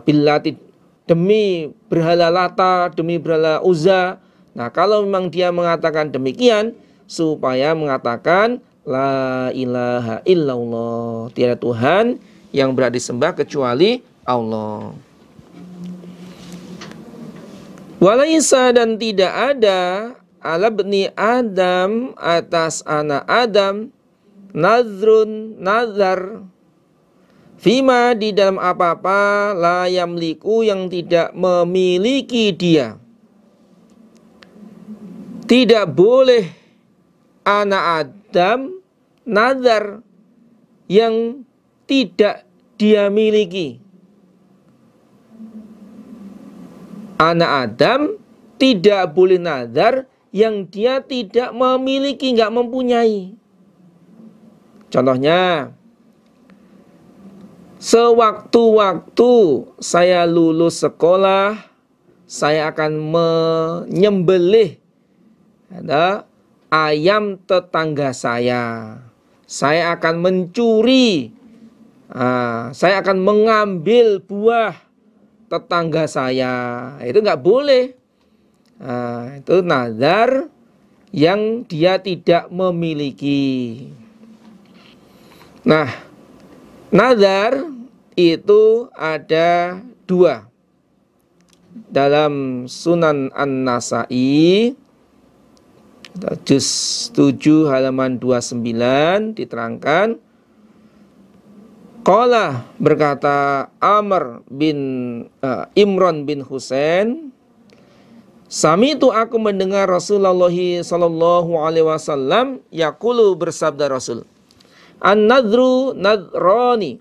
Speaker 3: billati demi berhala Lata, demi berhala Uzza. Nah, kalau memang dia mengatakan demikian, supaya mengatakan la ilaha illallah, tiada Tuhan yang berhak disembah kecuali Allah. Walaisa, dan tidak ada ala bni Adam, atas anak Adam, nazrun, nazar, fima, di dalam apa-apa, la yamliku, yang tidak memiliki dia. Tidak boleh anak Adam nazar yang tidak dia miliki. Anak Adam tidak boleh nazar yang dia tidak memiliki, nggak mempunyai. Contohnya, sewaktu-waktu saya lulus sekolah, saya akan menyembelih ayam tetangga saya. Saya akan mencuri, saya akan mengambil buah tetangga saya. Itu nggak boleh. Itu nazar yang dia tidak memiliki. Nah, nazar itu ada 2. Dalam Sunan An-Nasa'i juz 7 halaman 29 diterangkan, qala, berkata Amr bin Imran bin Husain, sami'tu, aku mendengar Rasulullah sallallahu alaihi wasallam yaqulu, bersabda Rasul, an-nadru nadrani,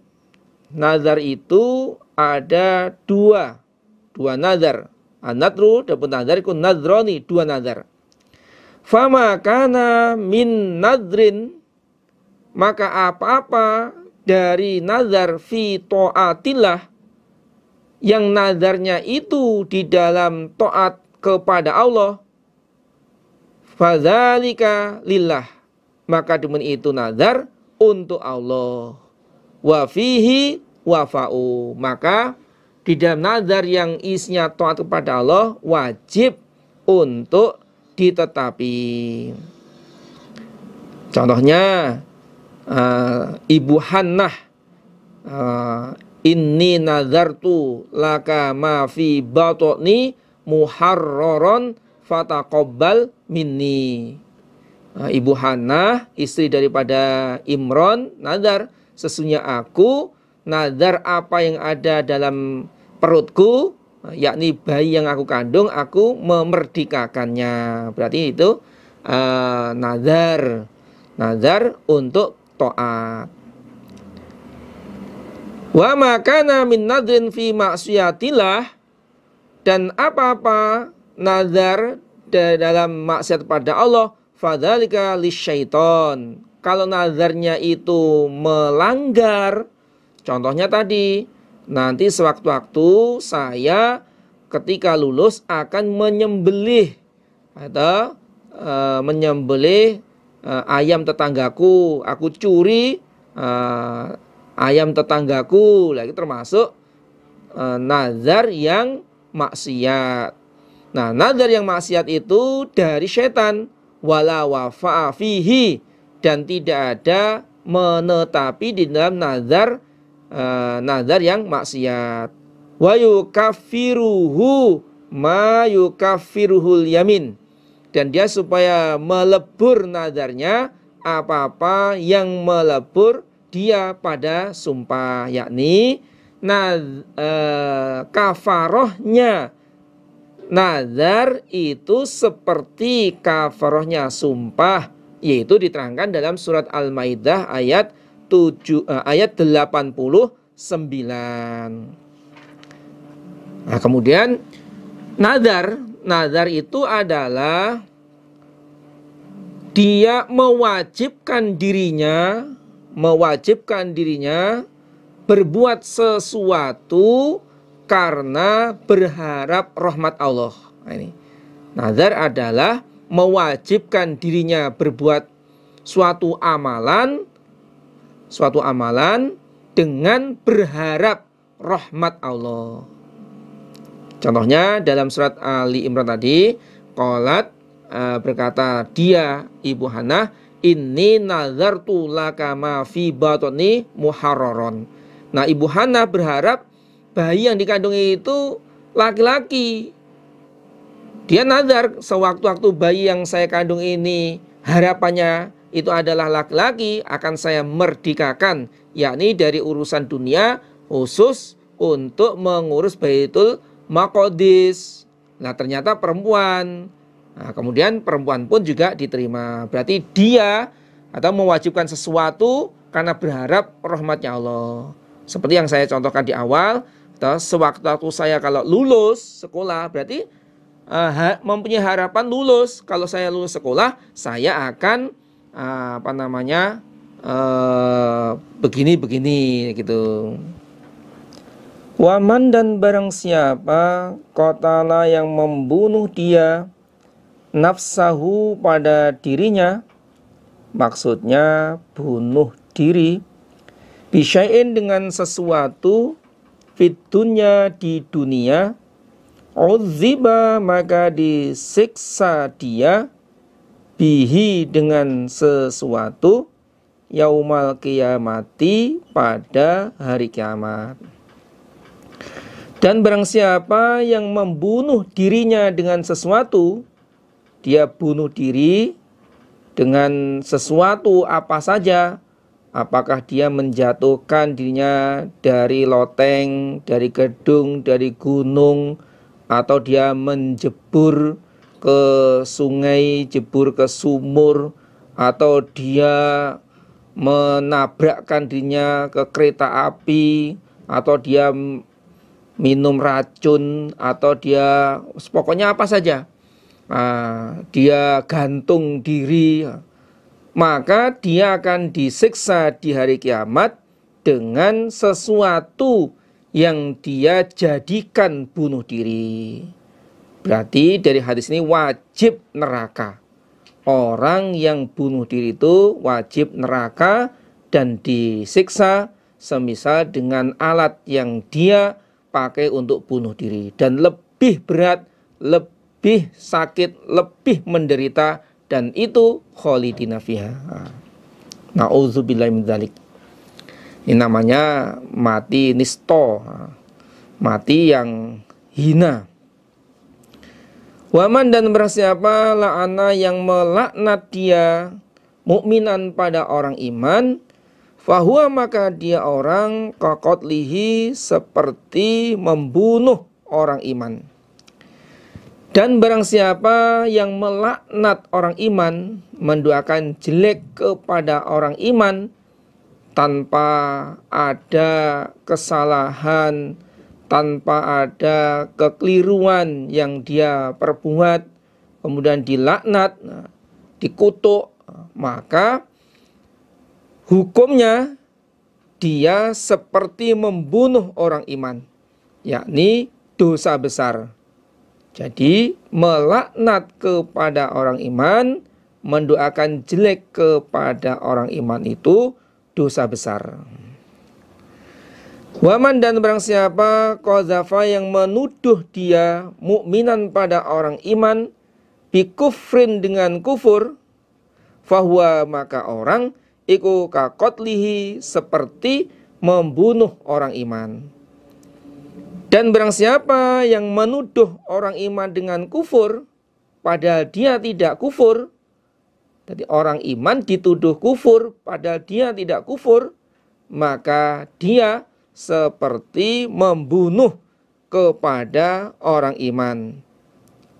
Speaker 3: nazar itu ada 2 nazar. An-nadru dapat nazar itu nadrani, 2 nazar. Fama kana min nadrin, maka apa-apa dari nazar fi ta'atillah, yang nazarnya itu di dalam taat kepada Allah, fadzalika lillah, maka demikian itu nazar untuk Allah. Wa fihi wafa'u, maka di dalam nazar yang isinya taat kepada Allah, wajib untuk ditetapi. Contohnya Ibu Hannah, inni nazartu laka ma fi batni muharraron fataqabbal minni. Ibu Hannah, istri daripada Imran, nadar, sesungguhnya aku nadar apa yang ada dalam perutku, yakni bayi yang aku kandung, aku memerdekakannya. Berarti itu nadar untuk taat. Wa makana min nadrin fi maksiatillah, dan apa-apa nazar dalam maksiat pada Allah, fadzalika lisyaiton. Kalau nazarnya itu melanggar, contohnya tadi, nanti sewaktu-waktu saya ketika lulus akan menyembelih atau menyembelih ayam tetanggaku, aku curi ayam tetanggaku, lagi termasuk nazar yang maksiat. Nah, nazar yang maksiat itu dari setan, wala wafa'a fihi, dan tidak ada menetapi di dalam nazar yang maksiat. Wa yukaffiruhu ma yukaffiruhul yamin, dan dia supaya melebur nazarnya apa-apa yang melebur dia pada sumpah, yakni kafarohnya nazar itu seperti kafarohnya sumpah, yaitu diterangkan dalam surat Al-Maidah ayat 89. Nah, kemudian nazar itu adalah dia mewajibkan dirinya berbuat sesuatu karena berharap rahmat Allah. Nah, ini nazar adalah mewajibkan dirinya berbuat suatu amalan dengan berharap rahmat Allah. Contohnya dalam surat Ali Imran tadi, qalat, berkata dia Ibu Hannah, inni nazartu laka ma fi batni muharraron. Nah, Ibu Hannah berharap bayi yang dikandung itu laki-laki. Dia nazar, sewaktu-waktu bayi yang saya kandung ini harapannya itu adalah laki-laki, akan saya merdekakan, yakni dari urusan dunia khusus untuk mengurus Baitul Maqdis. Nah, ternyata perempuan. Nah, kemudian perempuan pun juga diterima. Berarti dia atau mewajibkan sesuatu karena berharap rahmatnya Allah. Seperti yang saya contohkan di awal, sewaktu saya kalau lulus sekolah, berarti mempunyai harapan lulus. Kalau saya lulus sekolah, saya akan begini gitu. Waman, dan barang siapa qatala yang membunuh dia nafsahu pada dirinya, maksudnya bunuh diri, bisyai'in dengan sesuatu, fit dunya di dunia, udziba maka disiksa dia, bihi dengan sesuatu, yaumal qiyamati pada hari kiamat. Dan barang siapa yang membunuh dirinya dengan sesuatu, dia bunuh diri dengan sesuatu apa saja, apakah dia menjatuhkan dirinya dari loteng, dari gedung, dari gunung, atau dia menjebur ke sungai, jebur ke sumur, atau dia menabrakkan dirinya ke kereta api, atau dia minum racun, atau dia pokoknya apa saja, dia gantung diri, maka dia akan disiksa di hari kiamat dengan sesuatu yang dia jadikan bunuh diri. Berarti dari hadis ini wajib neraka. Orang yang bunuh diri itu wajib neraka dan disiksa semisal dengan alat yang dia pakai untuk bunuh diri, dan lebih berat, lebih sakit, lebih menderita, dan itu khalidina fiha. Nauzubillahi min dzalik. Ini namanya mati nisto, mati yang hina. Waman dan barang siapa la'ana yang melaknat dia mukminan pada orang iman, fahuwa maka dia orang kaqatlihi seperti membunuh orang iman. Dan barang siapa yang melaknat orang iman, mendoakan jelek kepada orang iman tanpa ada kesalahan, tanpa ada kekeliruan yang dia perbuat, kemudian dilaknat, dikutuk, maka hukumnya dia seperti membunuh orang iman, yakni dosa besar. Jadi melaknat kepada orang iman, mendoakan jelek kepada orang iman itu dosa besar. Waman dan barang siapa qazafa yang menuduh dia mukminan pada orang iman bikufrin dengan kufur, fahuwa maka orang iku kaqatlihi seperti membunuh orang iman. Dan barang siapa yang menuduh orang iman dengan kufur padahal dia tidak kufur, jadi orang iman dituduh kufur padahal dia tidak kufur, maka dia seperti membunuh kepada orang iman.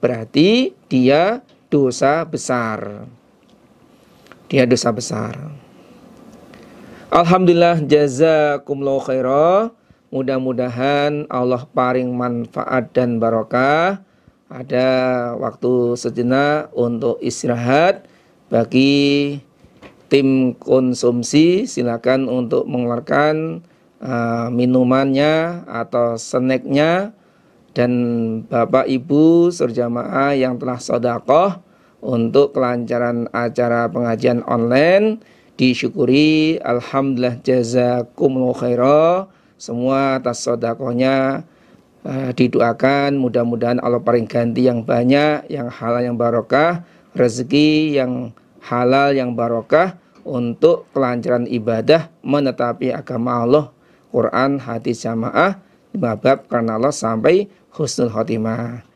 Speaker 3: Berarti dia dosa besar. Dia dosa besar. Alhamdulillah, jazakumullahu khairah. Mudah-mudahan Allah paring manfaat dan barokah. Ada waktu sejenak untuk istirahat. Bagi tim konsumsi silakan untuk mengeluarkan minumannya atau snacknya. Dan Bapak Ibu serjamaah yang telah sedekah untuk kelancaran acara pengajian online, disyukuri. Alhamdulillah, jazakumullahu khairah. Semua atas sedekahnya didoakan, mudah-mudahan Allah paling ganti yang banyak, yang halal yang barokah, rezeki yang halal yang barokah untuk kelancaran ibadah menetapi agama Allah, Quran, hadis jamaah, 5 bab karena Allah sampai husnul khotimah.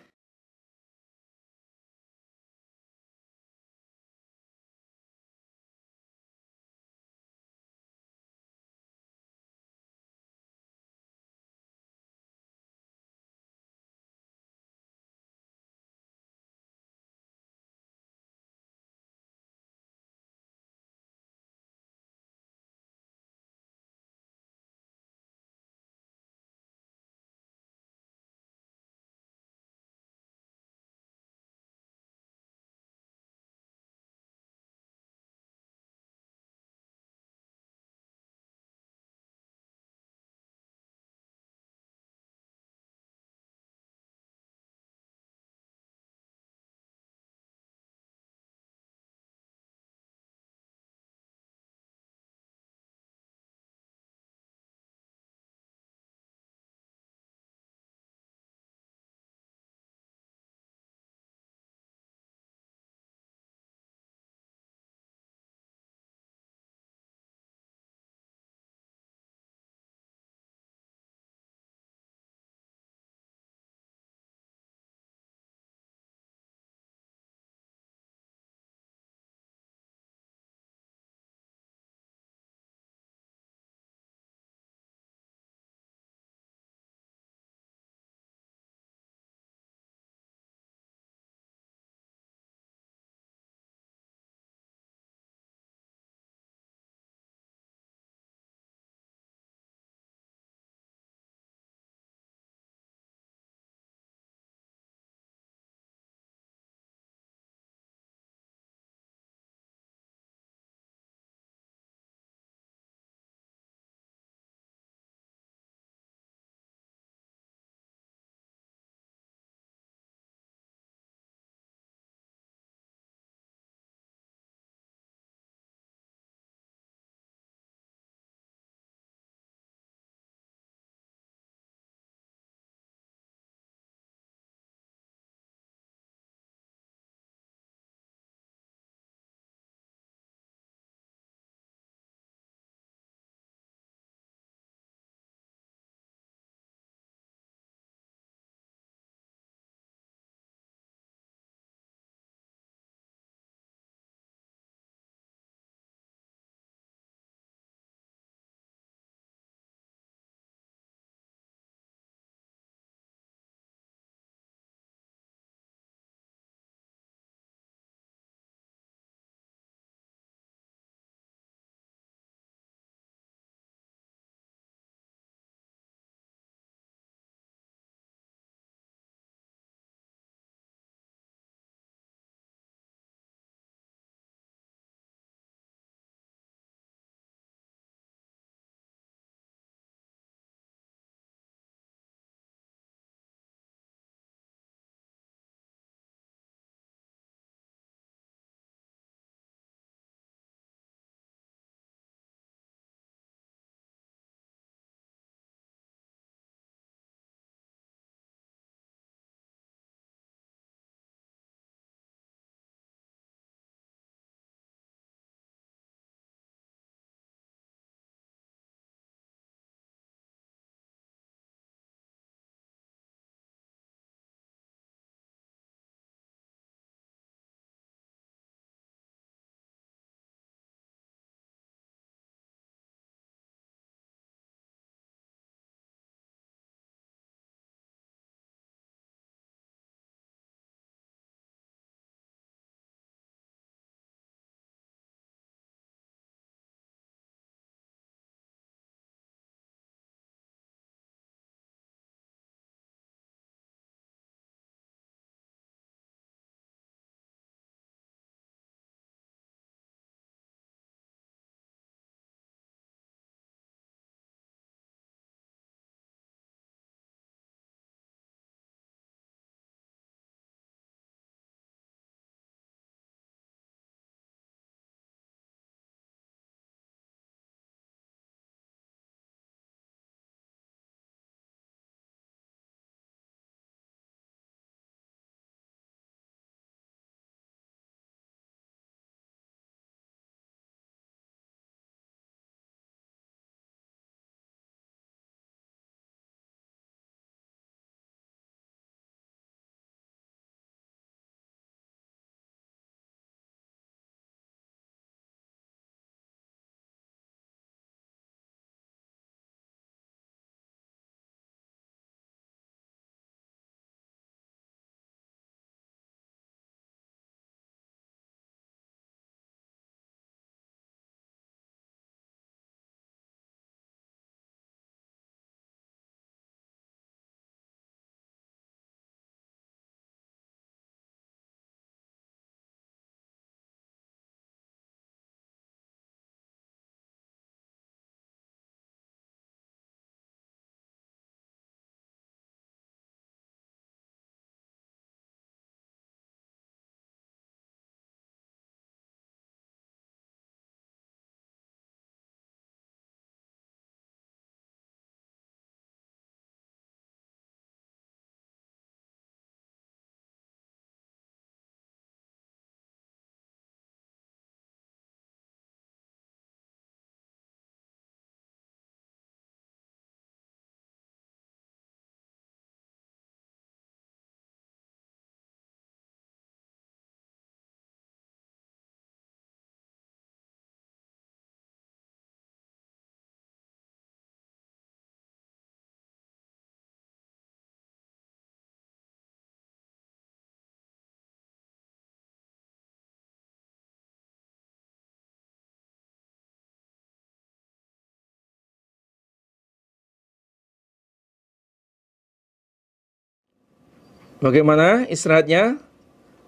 Speaker 3: Bagaimana istirahatnya?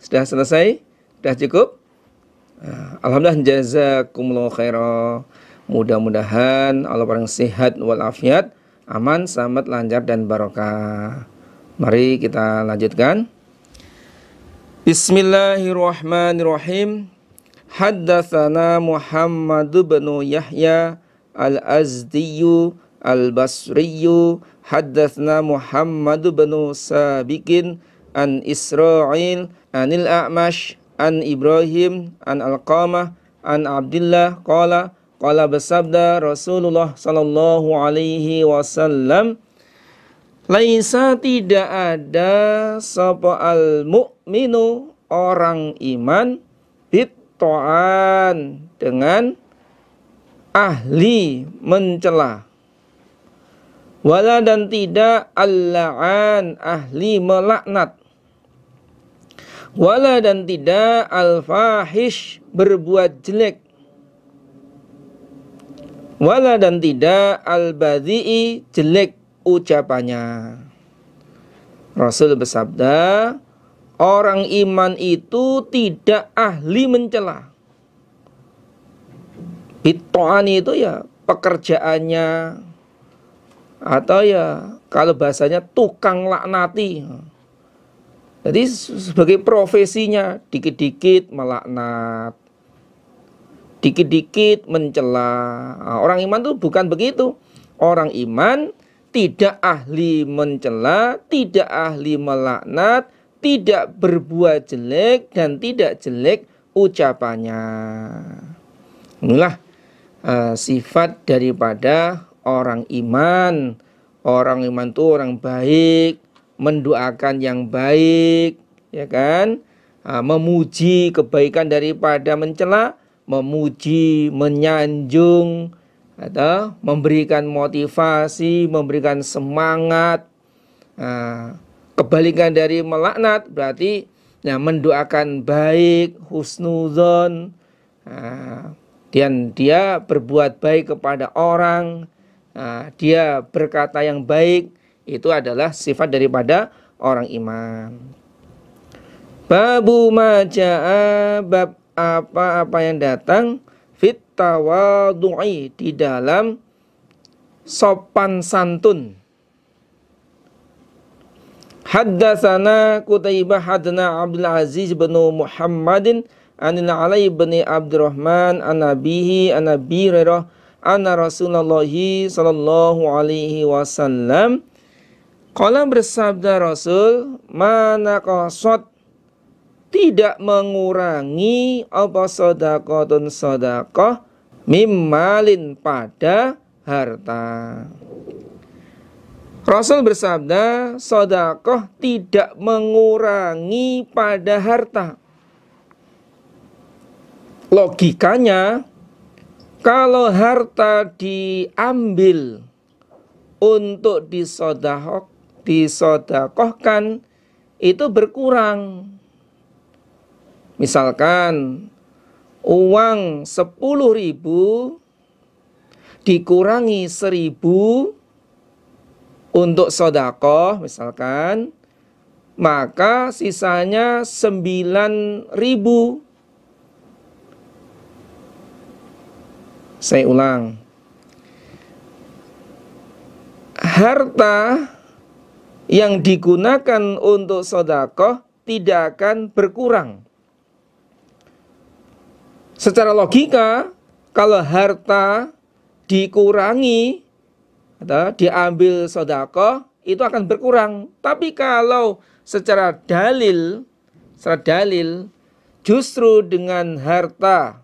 Speaker 3: Sudah selesai? Sudah cukup? Alhamdulillah, jazakumullah khairan. Mudah-mudahan Allah barang sehat walafiat, aman, selamat, lancar, dan barokah. Mari kita lanjutkan. Bismillahirrahmanirrahim. Haddatsana Muhammad bin Yahya al-Azdiyu al-Basriyu. Haddatsana Muhammad bin Sabiqin an Isra'il anil A'mash an Ibrahim an Alqamah an Abdullah qala bersabda Rasulullah sallallahu alaihi wasallam, laisa tidak ada sapa al mu'minu orang iman bitto'an dengan ahli mencela, wala dan tidak al-la'an ahli melaknat, wala dan tidak al-fahish berbuat jelek, wala dan tidak al-badhi'i jelek ucapannya. Rasul bersabda, orang iman itu tidak ahli mencela. Bitto'an itu ya pekerjaannya, atau ya kalau bahasanya tukang laknati. Jadi sebagai profesinya dikit-dikit melaknat, dikit-dikit mencela. Orang iman itu bukan begitu. Orang iman tidak ahli mencela, tidak ahli melaknat, tidak berbuat jelek, dan tidak jelek ucapannya. Inilah sifat daripada orang iman. Orang iman itu orang baik, mendoakan yang baik, ya kan? Memuji kebaikan daripada mencela, memuji, menyanjung, atau memberikan motivasi, memberikan semangat. Kebalikan dari melaknat berarti ya mendoakan baik, husnudzon, dan dia berbuat baik kepada orang, dia berkata yang baik. Itu adalah sifat daripada orang iman. Babu maja'a, bab apa yang datang fit tawadhu'i, di dalam sopan santun. Haddatsana Qutaibah hadana Abdul Aziz bin Muhammadin anil Ali bin Abdurrahman an abihi an Abi Hurairah anna Rasulullah sallallahu alaihi wasallam qala, bersabda Rasul, mana qasad, tidak mengurangi apa sedekahun sedekah mimmalin pada harta. Rasul bersabda, sedekah tidak mengurangi pada harta. Logikanya, kalau harta diambil untuk disedekahkan, itu berkurang. Misalkan uang 10.000 dikurangi 1.000 untuk sedekah misalkan, maka sisanya 9.000. Saya ulang. Harta yang digunakan untuk sedekah tidak akan berkurang. Secara logika, kalau harta dikurangi atau diambil sedekah, itu akan berkurang. Tapi kalau secara dalil, justru dengan harta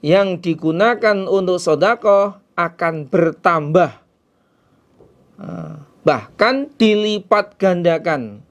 Speaker 3: yang digunakan untuk sedekah akan bertambah, bahkan dilipat gandakan.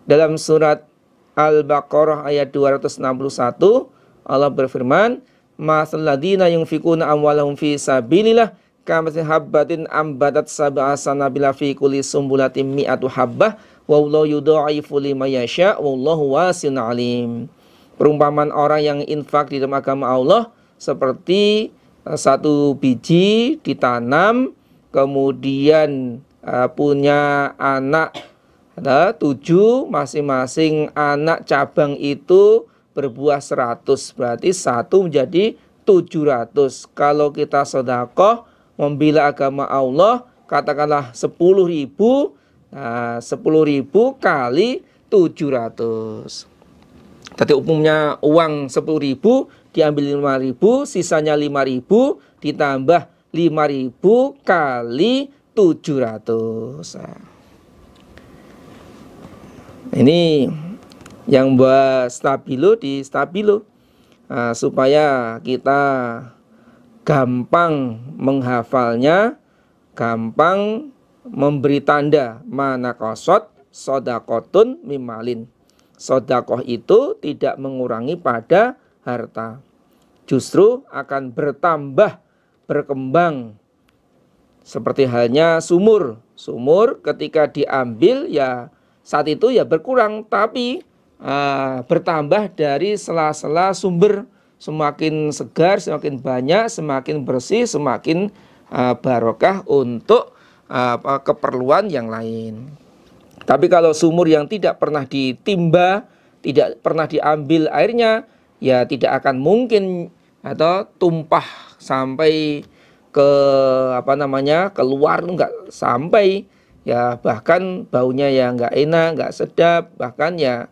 Speaker 3: Dalam surat Al-Baqarah ayat 261, Allah berfirman, "Matsal ladzina yunfikuna amwalahum fi sabilillah kamathali habbatin ambatat sab'a sanabila fi kulli sumbulatin mi'atu habbah wallahu yudha'ifu liman yasha wallahu wasi'un alim." Perumpamaan orang yang infak di dalam agama Allah seperti satu biji ditanam, kemudian punya anak Ada 7, masing-masing anak cabang itu berbuah 100. Berarti 1 menjadi 700. Kalau kita sedekah membela agama Allah, katakanlah 10.000. Nah, 10.000 kali 700. Tadi umumnya uang 10.000 diambil 5.000, sisanya 5.000 ditambah 5.000 kali 700. Nah, ini yang buat stabilo di stabilo. Nah, supaya kita gampang menghafalnya, gampang memberi tanda mana kosot sodakotun mimalin. Sodakoh itu tidak mengurangi pada harta, justru akan bertambah, berkembang. Seperti halnya sumur. Sumur ketika diambil ya saat itu ya berkurang, tapi bertambah dari sela-sela sumber. Semakin segar, semakin banyak, semakin bersih, semakin barokah untuk keperluan yang lain. Tapi kalau sumur yang tidak pernah ditimba, tidak pernah diambil airnya, ya tidak akan mungkin atau tumpah sampai ke keluar, enggak sampai, ya bahkan baunya ya enggak enak, enggak sedap, bahkan ya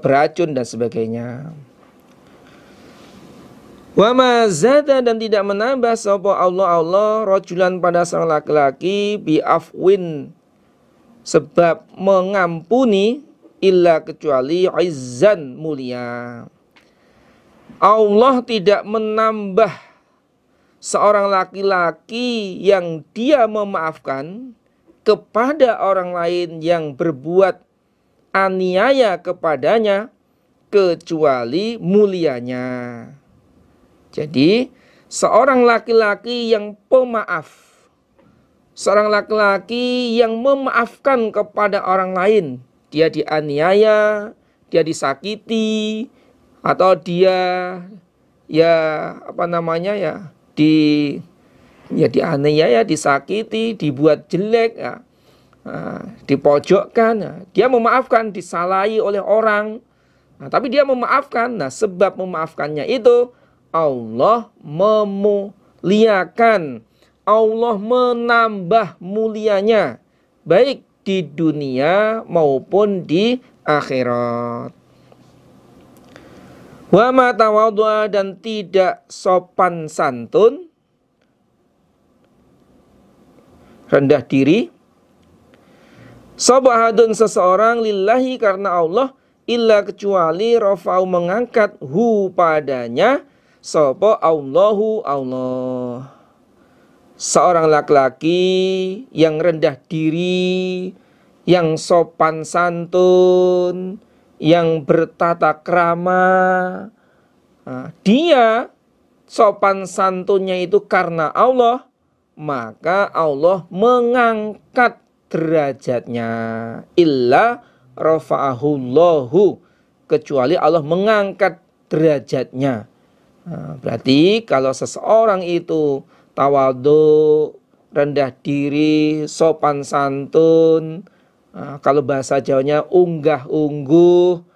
Speaker 3: beracun dan sebagainya. Wa ma zada, dan tidak menambah sapa Allah rajulan pada sang laki-laki bi afwin, sebab mengampuni, illa kecuali izzan, mulia. Allah tidak menambah seorang laki-laki yang dia memaafkan kepada orang lain yang berbuat aniaya kepadanya kecuali mulianya. Jadi seorang laki-laki yang pemaaf, seorang laki-laki yang memaafkan kepada orang lain, dia dianiaya, dia disakiti, atau dia dianiaya, disakiti, dibuat jelek, ya, dipojokkan, ya, dia memaafkan, disalahi oleh orang, tapi dia memaafkan. Nah, sebab memaafkannya itu Allah memuliakan, Allah menambah mulianya, baik di dunia maupun di akhirat. Wa ma tawadhu'a, dan tidak sopan santun, rendah diri, sabahadun seseorang, lillahi karena Allah, illa kecuali rafa'u mengangkat, hu padanya, sapa Allahu Allah. Seorang laki-laki yang rendah diri, yang sopan santun, yang bertata krama, dia sopan santunnya itu karena Allah, maka Allah mengangkat derajatnya. Illa rafa'ahullahu, kecuali Allah mengangkat derajatnya. Berarti kalau seseorang itu tawadhu, rendah diri, sopan santun, kalau bahasa Jawanya unggah-ungguh,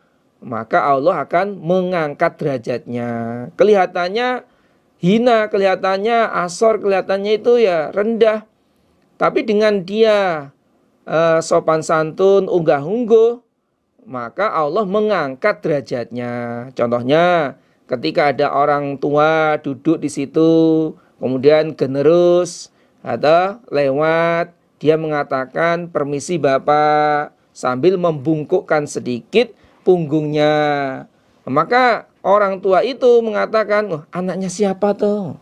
Speaker 3: maka Allah akan mengangkat derajatnya. Kelihatannya hina, kelihatannya asor, kelihatannya itu ya rendah. Tapi dengan dia sopan santun, unggah-ungguh, maka Allah mengangkat derajatnya. Contohnya ketika ada orang tua duduk di situ, kemudian generus atau lewat, dia mengatakan permisi Bapak, sambil membungkukkan sedikit punggungnya. Maka orang tua itu mengatakan, oh, anaknya siapa tuh?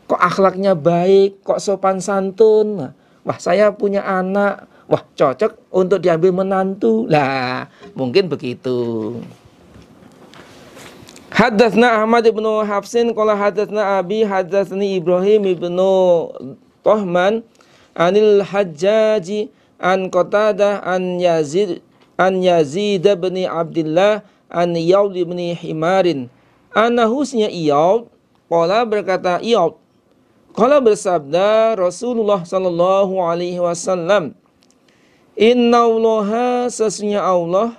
Speaker 3: Kok akhlaknya baik, kok sopan santun? Wah, saya punya anak, wah cocok untuk diambil menantu. Lah, mungkin begitu. Hadatsna Ahmad ibnu Hafsin qala hadatsna Abi hadatsni Ibrahim ibnu Tohman anil Hajjaji an Qatadah an Yazid bin Abdullah an Yaud bin Himarin anahusnya Yaud qala berkata Yaud qala bersabda Rasulullah sallallahu alaihi wasallam Innallaha sesungguhnya Allah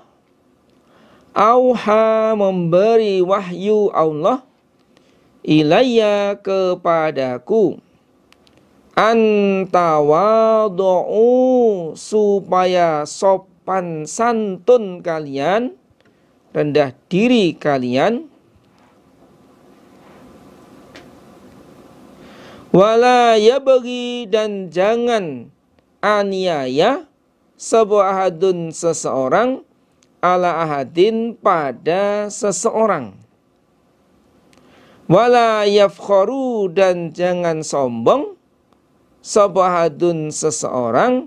Speaker 3: auha memberi wahyu Allah ilayya kepadaku antawadu'u supaya sopan santun kalian, rendah diri kalian, wala yabghi dan jangan aniaya ahadun seseorang ala ahadin pada seseorang, wala yafkharu dan jangan sombong ahadun seseorang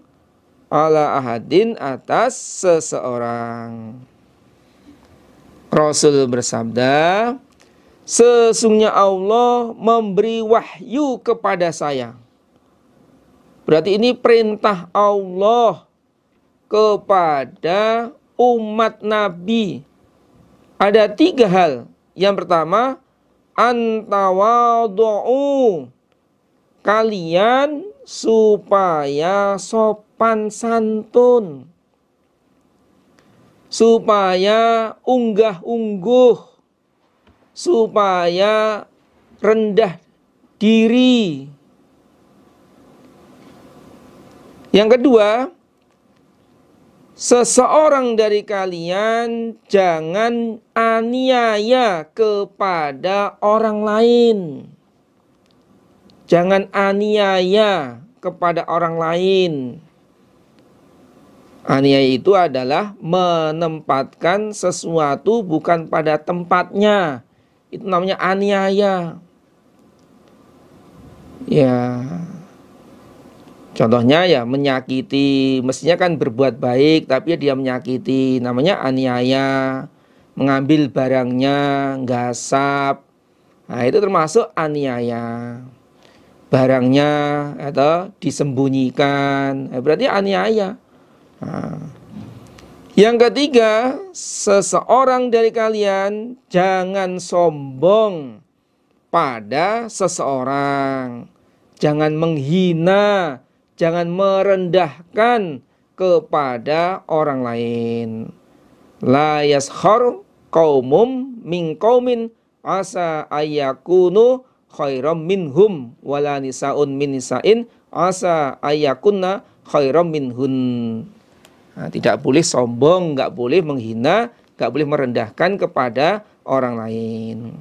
Speaker 3: ala ahadin atas seseorang. Rasul bersabda, sesungguhnya Allah memberi wahyu kepada saya. Berarti ini perintah Allah kepada umat Nabi. Ada 3 hal. Yang pertama, antawadu'u, kalian supaya sopan santun, supaya unggah-ungguh, supaya rendah diri. Yang kedua, seseorang dari kalian jangan aniaya kepada orang lain. Jangan aniaya kepada orang lain. Aniaya itu adalah menempatkan sesuatu bukan pada tempatnya. Itu namanya aniaya. Ya. Contohnya ya menyakiti, mestinya kan berbuat baik tapi dia menyakiti, namanya aniaya. Mengambil barangnya, gasap. Nah, itu termasuk aniaya. Barangnya atau disembunyikan, berarti aniaya. Nah. Yang ketiga, seseorang dari kalian jangan sombong pada seseorang, jangan menghina, jangan merendahkan kepada orang lain. La yaskhar qaumum min qaumin asa ayyakunu khairam minhum wala nisaun min nisain asa ayakunna khairam minhun. Nah, tidak boleh sombong, nggak boleh menghina, nggak boleh merendahkan kepada orang lain.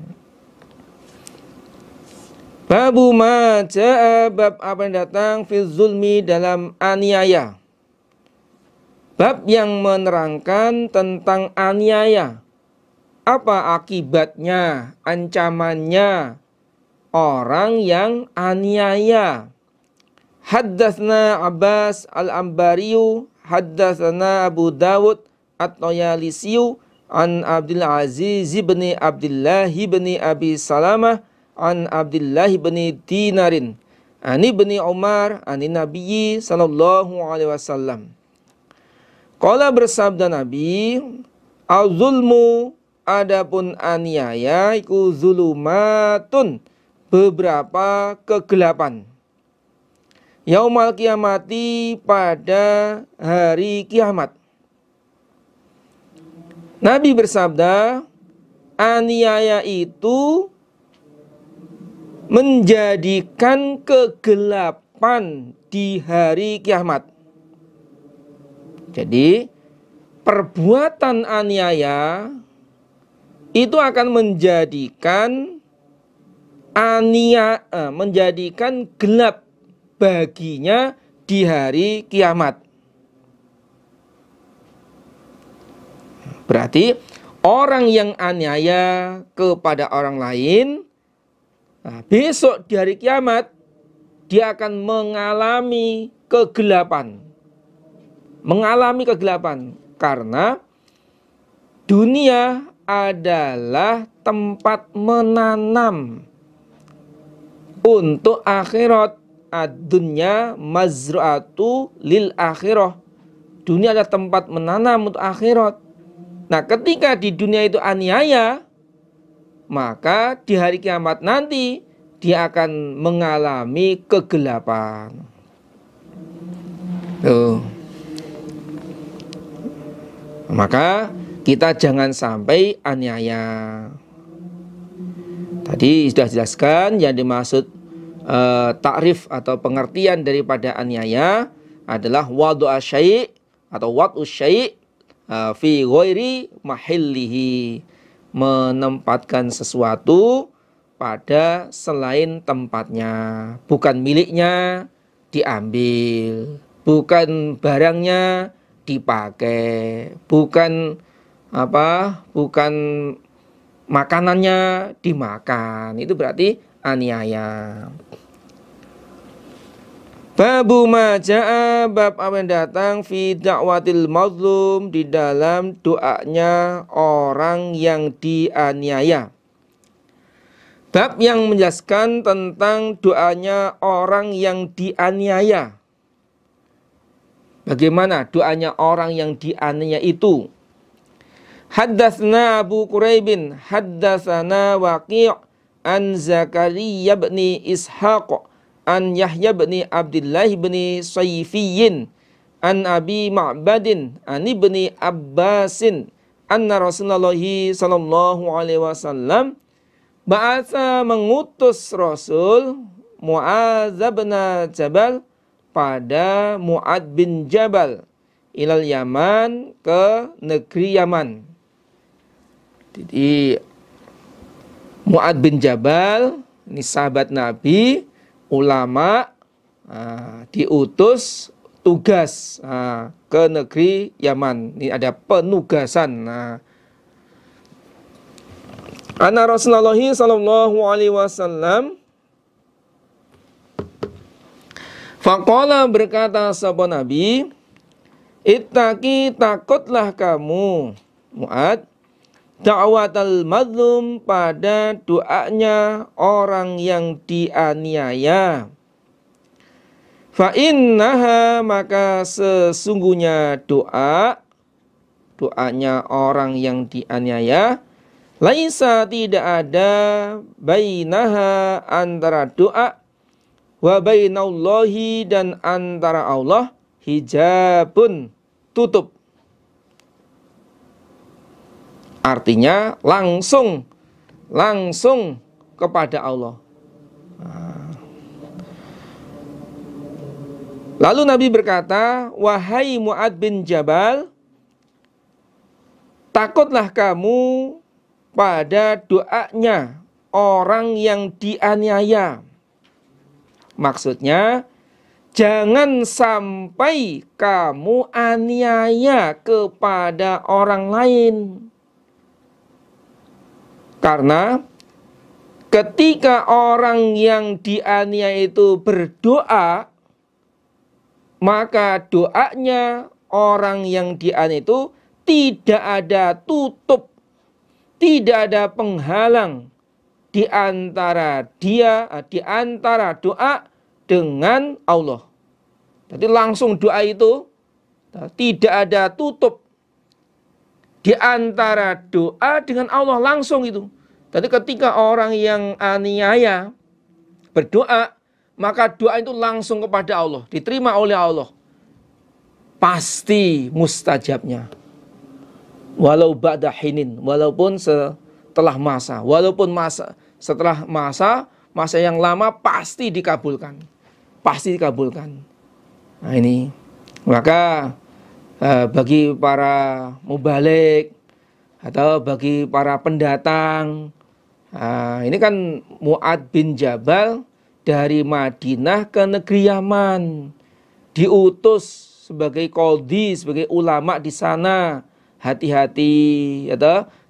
Speaker 3: Babu ma ja'a, bab apa yang datang fil zulmi dalam aniaya. Bab yang menerangkan tentang aniaya. Apa akibatnya, ancamannya orang yang aniaya. Haddatsna Abbas al-Ambariyu, haddatsna Abu Dawud at-Tayalisiyu an Abdul Aziz bin Abdullah bin Abi Salamah an Abdullah bin Dinarin an Ibni Umar an Nabi sallallahu alaihi wasallam. Qala bersabda Nabi, az-zulmu, adapun aniaya iku zulumatun, beberapa kegelapan. Yaumal kiamati, pada hari kiamat. Nabi bersabda, aniaya itu menjadikan kegelapan di hari kiamat. Jadi perbuatan aniaya itu akan menjadikan menjadikan gelap baginya di hari kiamat. Berarti orang yang aniaya kepada orang lain, besok di hari kiamat dia akan mengalami kegelapan. Mengalami kegelapan karena dunia adalah tempat menanam untuk akhirat. Ad-dunya mazru'atu lil akhirah. Dunia adalah tempat menanam untuk akhirat. Nah, ketika di dunia itu aniaya, maka di hari kiamat nanti dia akan mengalami kegelapan. Tuh. Maka kita jangan sampai aniaya. Tadi sudah jelaskan yang dimaksud takrif atau pengertian daripada aniaya adalah wadu'a syai' atau wad'u syai' fi ghairi mahillihi, menempatkan sesuatu pada selain tempatnya, bukan miliknya diambil, bukan barangnya dipakai, bukan makanannya dimakan. Itu berarti aniaya. Babu maja'a, bab apa yang datang fi da'watil mazlum, di dalam doanya orang yang dianiaya. Bab yang menjelaskan tentang doanya orang yang dianiaya. Bagaimana doanya orang yang dianiaya itu? Haddatsna Abu Quraibin, haddatsana Waqi' an Zakaria bin Ishaq an Yahya bin Abdullah bin Sayfiyyin an Abi Ma'badin an Ibni Abbasin anna Rasulullah sallallahu alaihi wasallam ba'atha, mengutus Rasul Mu'adz bin Jabal pada Mu'adz bin Jabal ilal Yaman, ke negeri Yaman. Jadi Mu'adz bin Jabal ini sahabat Nabi, ulama, diutus tugas ke negeri Yaman. Ini ada penugasan. Anna Rasulullah sallallahu alaihi wasallam faqala, berkata sahabat Nabi, ittaqi, takutlah kamu Mu'adz, da'watal mazlum, pada doanya orang yang dianiaya. Fa innaha, maka sesungguhnya doanya orang yang dianiaya, laisa, tidak ada, bainaha, antara doa, wa bainallahi, dan antara Allah, hijabun, tutup. Artinya langsung kepada Allah. Lalu Nabi berkata, wahai Mu'adz bin Jabal, takutlah kamu pada doanya orang yang dianiaya. Maksudnya, jangan sampai kamu aniaya kepada orang lain. Karena ketika orang yang dianiaya itu berdoa, maka doanya orang yang dianiaya itu tidak ada tutup, tidak ada penghalang di antara doa dengan Allah. Jadi langsung doa itu tidak ada tutup di antara doa dengan Allah, langsung itu. Jadi ketika orang yang aniaya berdoa, maka doa itu langsung kepada Allah, diterima oleh Allah. Pasti mustajabnya. Walau ba'da hinin, walaupun setelah masa, setelah masa yang lama, pasti dikabulkan. Pasti dikabulkan. Nah ini, maka bagi para mubalik atau bagi para pendatang, ini kan Mu'adz bin Jabal dari Madinah ke negeri Yaman, diutus sebagai qadhi, sebagai ulama di sana. Hati-hati,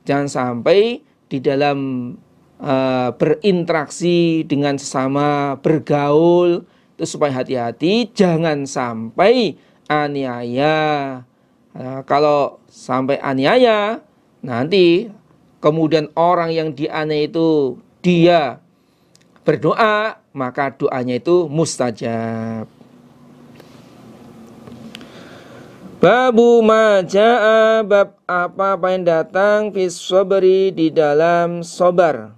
Speaker 3: jangan sampai di dalam berinteraksi dengan sesama, bergaul, itu supaya hati-hati, jangan sampai aniaya. Kalau sampai aniaya, nanti kemudian orang yang dianiaya itu dia berdoa, maka doanya itu mustajab. Babu maja'a, bab apa yang datang fis sabri, di dalam sabar.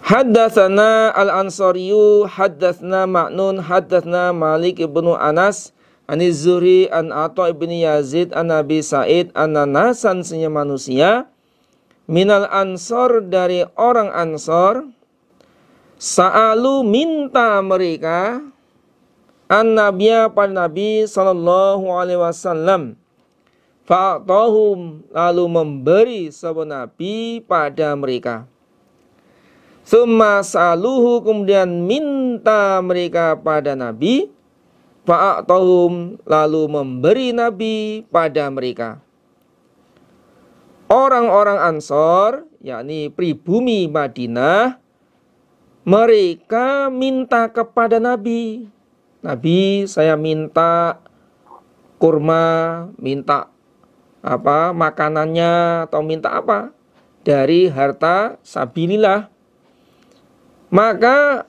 Speaker 3: Haddatsana al-Ansariyu, haddatsna Ma'nun, haddatsna Malik ibnu Anas An-Zuhri an Atha ibn Yazid an Nabi Sa'id an-nasan manusia minal ansor dari orang ansor sa'alu minta mereka an-nabiyya pada Nabi sallallahu alaihi wasallam fa'atahum lalu memberi sebuah Nabi pada mereka. Tsumma sa'aluhu kemudian minta mereka pada Nabi fa'atahum lalu memberi Nabi pada mereka. Orang-orang Ansor yakni pribumi Madinah mereka minta kepada Nabi. Nabi, saya minta kurma, minta makanannya atau minta apa dari harta sabilillah. Maka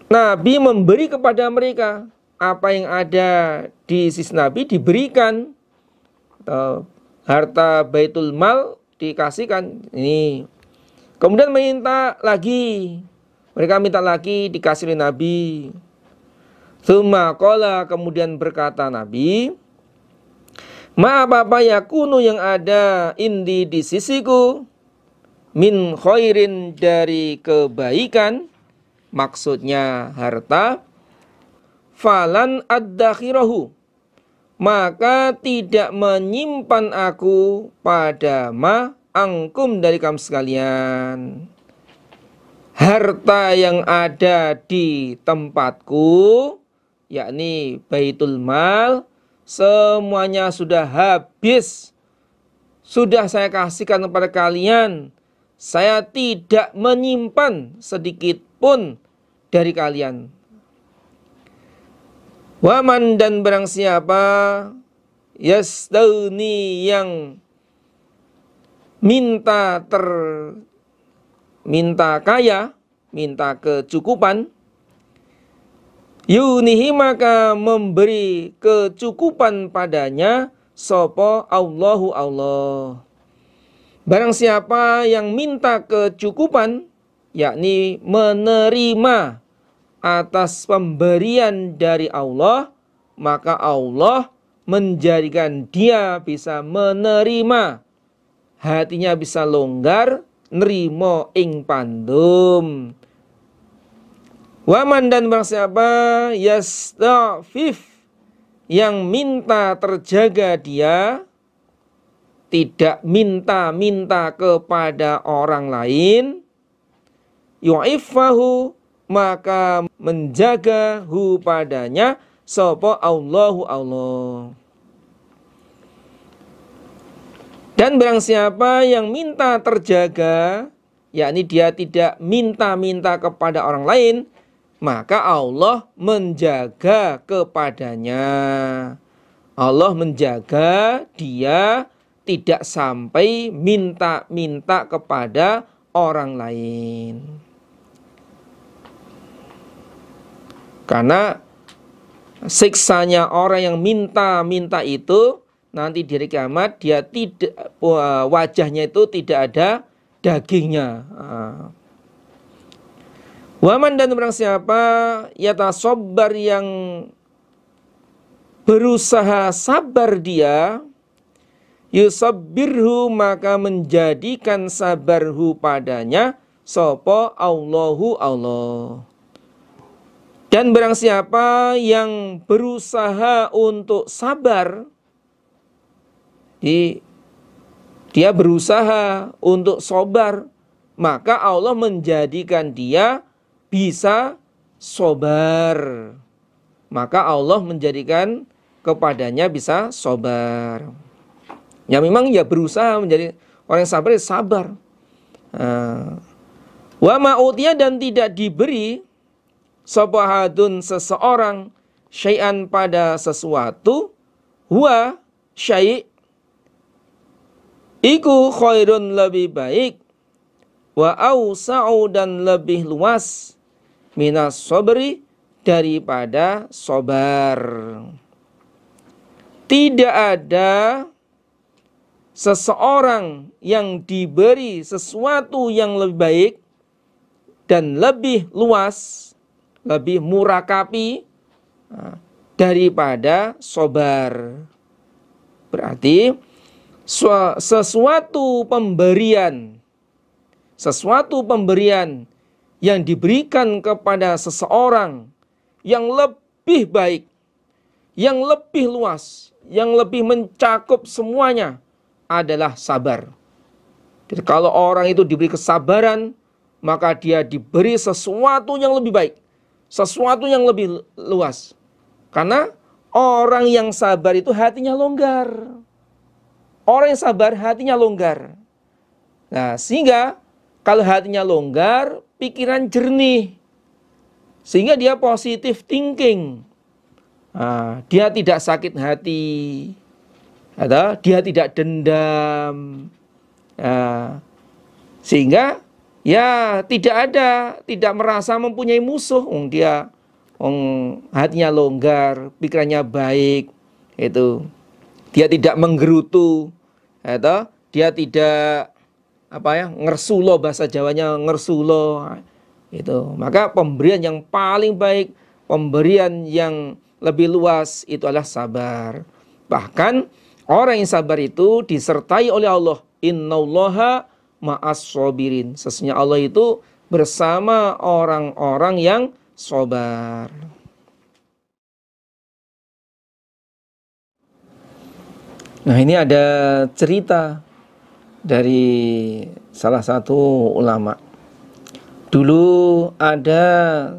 Speaker 3: Nabi memberi kepada mereka apa yang ada di sisi Nabi diberikan. Atau harta baitul mal dikasihkan. Ini. Kemudian minta lagi. Mereka minta lagi dikasih oleh Nabi. Tsumma qala kemudian berkata Nabi, ma apa yakunu yang ada indi di sisiku min khairin dari kebaikan, maksudnya harta, falan addakhirahu maka tidak menyimpan aku pada ma angkum dari kamu sekalian. Harta yang ada di tempatku yakni baitul mal semuanya sudah habis, sudah saya kasihkan kepada kalian. Saya tidak menyimpan sedikit pun dari kalian. Waman dan barang siapa yastauni yang minta kaya, minta kecukupan, yunihi maka memberi kecukupan padanya sopo Allahu Allah. Barang siapa yang minta kecukupan, yakni menerima atas pemberian dari Allah, maka Allah menjadikan dia bisa menerima, hatinya bisa longgar, nerimo ing pandum. Waman dan barang siapa yastafif yang minta terjaga dia, tidak minta-minta kepada orang lain, yu'iffahu maka menjaga hu padanya sapa Allahu Allah. Dan barang siapa yang minta terjaga, yakni dia tidak minta-minta kepada orang lain, maka Allah menjaga kepadanya. Allah menjaga dia tidak sampai minta-minta kepada orang lain. Karena siksanya orang yang minta-minta itu nanti di hari kiamat dia tidak, wajahnya itu tidak ada dagingnya. Waman dan barang siapa yatasobbar yang berusaha sabar dia, yusabbirhu maka menjadikan sabarhu padanya sopo Allahu Allah. Dan barang siapa yang berusaha untuk sabar, dia berusaha untuk sabar, maka Allah menjadikan dia bisa sabar. Maka Allah menjadikan kepadanya bisa sabar. Ya memang ya berusaha menjadi orang yang sabar, ya sabar. Wa ma'utiyah dan tidak diberi sabahadun seseorang syai'an pada sesuatu, huwa syai' iku khairun lebih baik, wa awsa'u dan lebih luas, minas sabri daripada sabar. Tidak ada seseorang yang diberi sesuatu yang lebih baik dan lebih luas, lebih murakapi, daripada sabar. Berarti sesuatu pemberian yang diberikan kepada seseorang yang lebih baik, yang lebih luas, yang lebih mencakup semuanya adalah sabar. Jadi kalau orang itu diberi kesabaran, maka dia diberi sesuatu yang lebih baik, sesuatu yang lebih luas. Karena orang yang sabar itu hatinya longgar. Orang yang sabar hatinya longgar. Nah, sehingga kalau hatinya longgar, pikiran jernih. Sehingga dia positive thinking. Nah, dia tidak sakit hati. Atau dia tidak dendam. Nah, sehingga ya tidak merasa mempunyai musuh. Dia hatinya longgar, pikirannya baik, itu dia tidak menggerutu, atau dia tidak ngersulo, bahasa Jawanya ngersulo, itu. Maka pemberian yang paling baik, pemberian yang lebih luas itu adalah sabar. Bahkan orang yang sabar itu disertai oleh Allah, innallaha ma'as sabirin. Sesungguhnya Allah itu bersama orang-orang yang sabar. Nah, ini ada cerita dari salah satu ulama. Dulu ada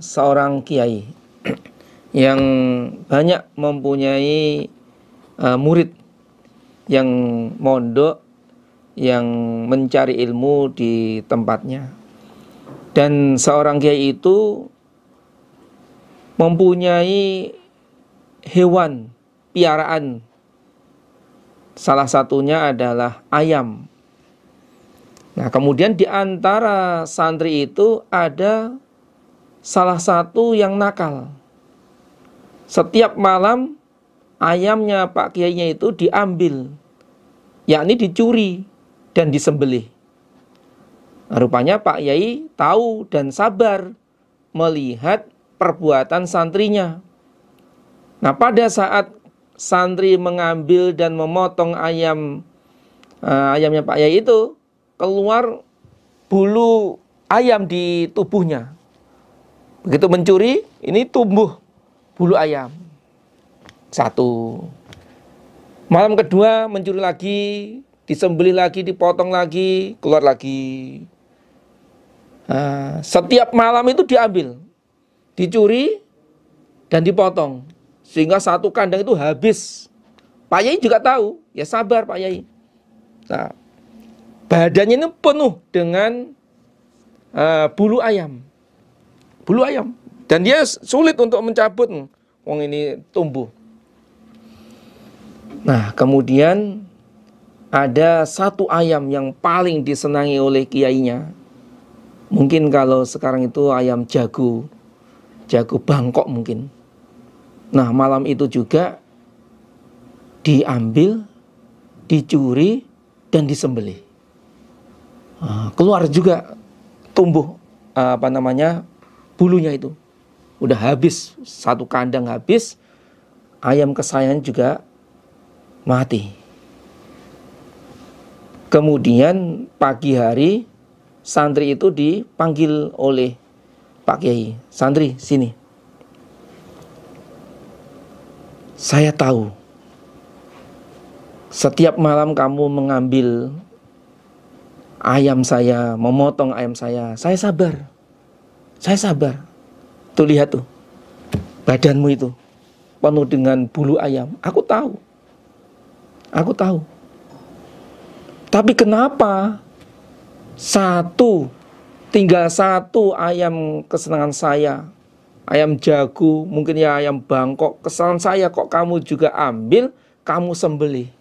Speaker 3: seorang kiai yang banyak mempunyai murid yang mondok, yang mencari ilmu di tempatnya. Dan seorang kiai itu mempunyai hewan piaraan. Salah satunya adalah ayam. Nah, kemudian di antara santri itu ada salah satu yang nakal. Setiap malam ayamnya Pak Kiainya itu diambil, yakni dicuri dan disembelih. Nah, rupanya Pak Kiai tahu dan sabar melihat perbuatan santrinya. Nah, pada saat santri mengambil dan memotong ayamnya Pak Kiai itu, keluar bulu ayam di tubuhnya. Begitu mencuri, ini tumbuh bulu ayam. Satu. Malam kedua mencuri lagi, disembelih lagi, dipotong lagi, keluar lagi. Nah, setiap malam itu diambil, dicuri dan dipotong, sehingga satu kandang itu habis. Pak Yai juga tahu, ya sabar Pak Yai. Nah, badannya ini penuh dengan bulu ayam, dan dia sulit untuk mencabut. Wong ini tumbuh. Nah, kemudian ada satu ayam yang paling disenangi oleh kiainya. Mungkin kalau sekarang itu ayam jago Bangkok mungkin. Nah, malam itu juga diambil, dicuri, dan disembelih. Keluar juga tumbuh bulunya itu. Udah habis, satu kandang habis, ayam kesayangan juga mati. Kemudian pagi hari santri itu dipanggil oleh Pak Kiai. Santri, sini. Saya tahu setiap malam kamu mengambil ayam saya, memotong ayam saya sabar. Saya sabar. Tuh lihat tuh, badanmu itu penuh dengan bulu ayam. Aku tahu. Tapi kenapa tinggal satu ayam kesenangan saya, ayam jago, mungkin ya ayam Bangkok, kesenangan saya kok kamu juga ambil, kamu sembelih.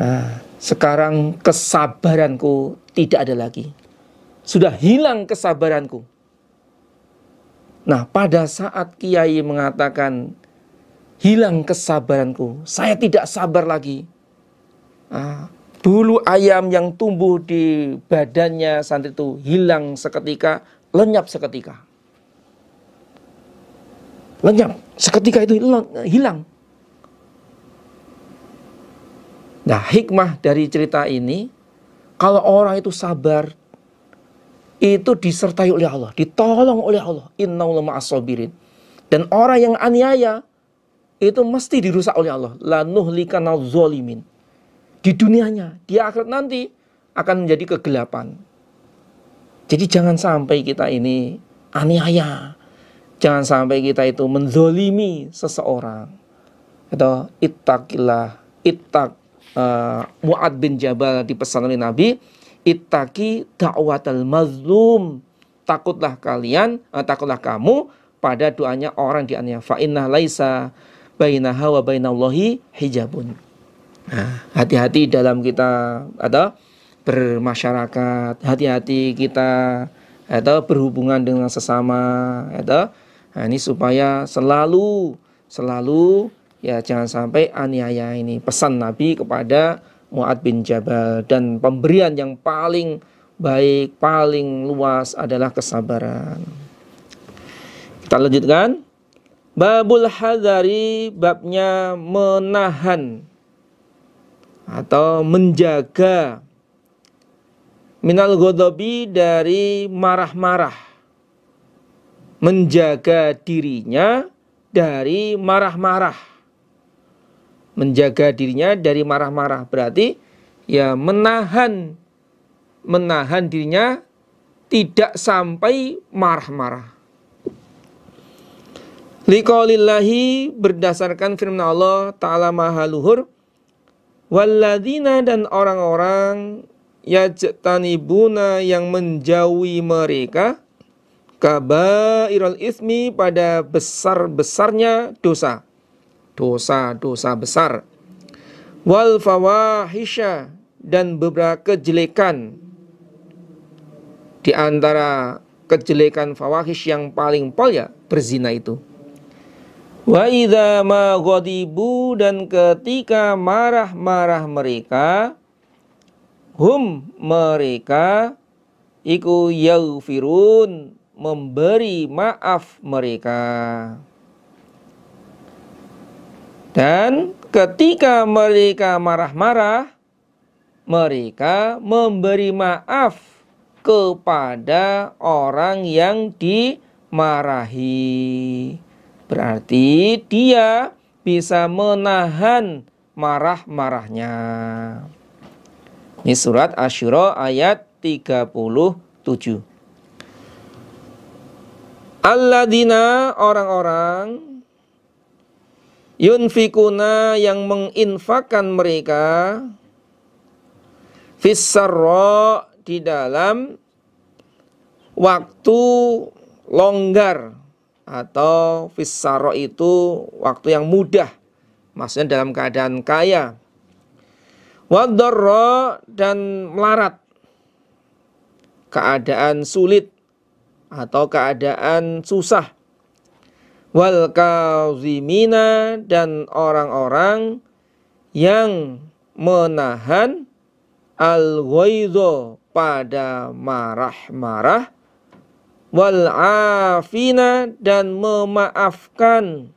Speaker 3: Nah, sekarang kesabaranku tidak ada lagi. Sudah hilang kesabaranku. Nah, pada saat Kiai mengatakan hilang kesabaranku, saya tidak sabar lagi. Bulu ayam yang tumbuh di badannya santri itu hilang seketika, lenyap seketika. lenyap, seketika itu hilang. Nah, hikmah dari cerita ini, kalau orang itu sabar, itu disertai oleh Allah, ditolong oleh Allah. Innallaha ma'as-sabirin. Dan orang yang aniaya, itu mesti dirusak oleh Allah. La nuhlikanal zolimin. Di dunianya, di akhirat nanti akan menjadi kegelapan. Jadi jangan sampai kita ini aniaya. Jangan sampai kita itu menzolimi seseorang. Atau ittaqillah, Mu'ad bin Jabal dipesan oleh Nabi, ittaqi da'watal mazlum. Takutlah kamu pada doanya orang dianiaya. Fa inna laisa bainaha wa bainallahi hijabun. Nah, hati-hati dalam kita atau bermasyarakat, hati-hati kita atau berhubungan dengan sesama atau ini supaya selalu ya jangan sampai aniaya ini. Pesan Nabi kepada Mu'ad bin Jabal. Dan pemberian yang paling baik, paling luas adalah kesabaran. Kita lanjutkan. Babul hadari, babnya menahan atau menjaga minal ghadabi, dari marah-marah. Menjaga dirinya dari marah-marah. Menjaga dirinya dari marah-marah berarti ya menahan dirinya tidak sampai marah-marah. Liqaulillahi, berdasarkan firman Allah Ta'ala Maha Luhur, walladzina, dan orang-orang yajtanibuna, yang menjauhi mereka, kabairal ismi, pada besar-besarnya dosa besar, wal fawahisha, dan beberapa kejelekan. Di antara kejelekan fawahish yang paling pol ya berzina itu. Wa idza ma ghadibu, dan ketika marah-marah mereka, mereka iku yaghfirun, memberi maaf mereka. Dan ketika mereka marah-marah, mereka memberi maaf kepada orang yang dimarahi. Berarti dia bisa menahan marah-marahnya. Ini surat Asy-Syura ayat 37. Alladzina, orang-orang, yunfikuna, yang menginfakkan mereka, fissarra, di dalam waktu longgar, atau fissarra itu waktu yang mudah, maksudnya dalam keadaan kaya. Wadarra, dan melarat, keadaan sulit atau keadaan susah. Wal kazimina, dan orang-orang yang menahan al-ghaidha, pada marah-marah. Wal afina, dan memaafkan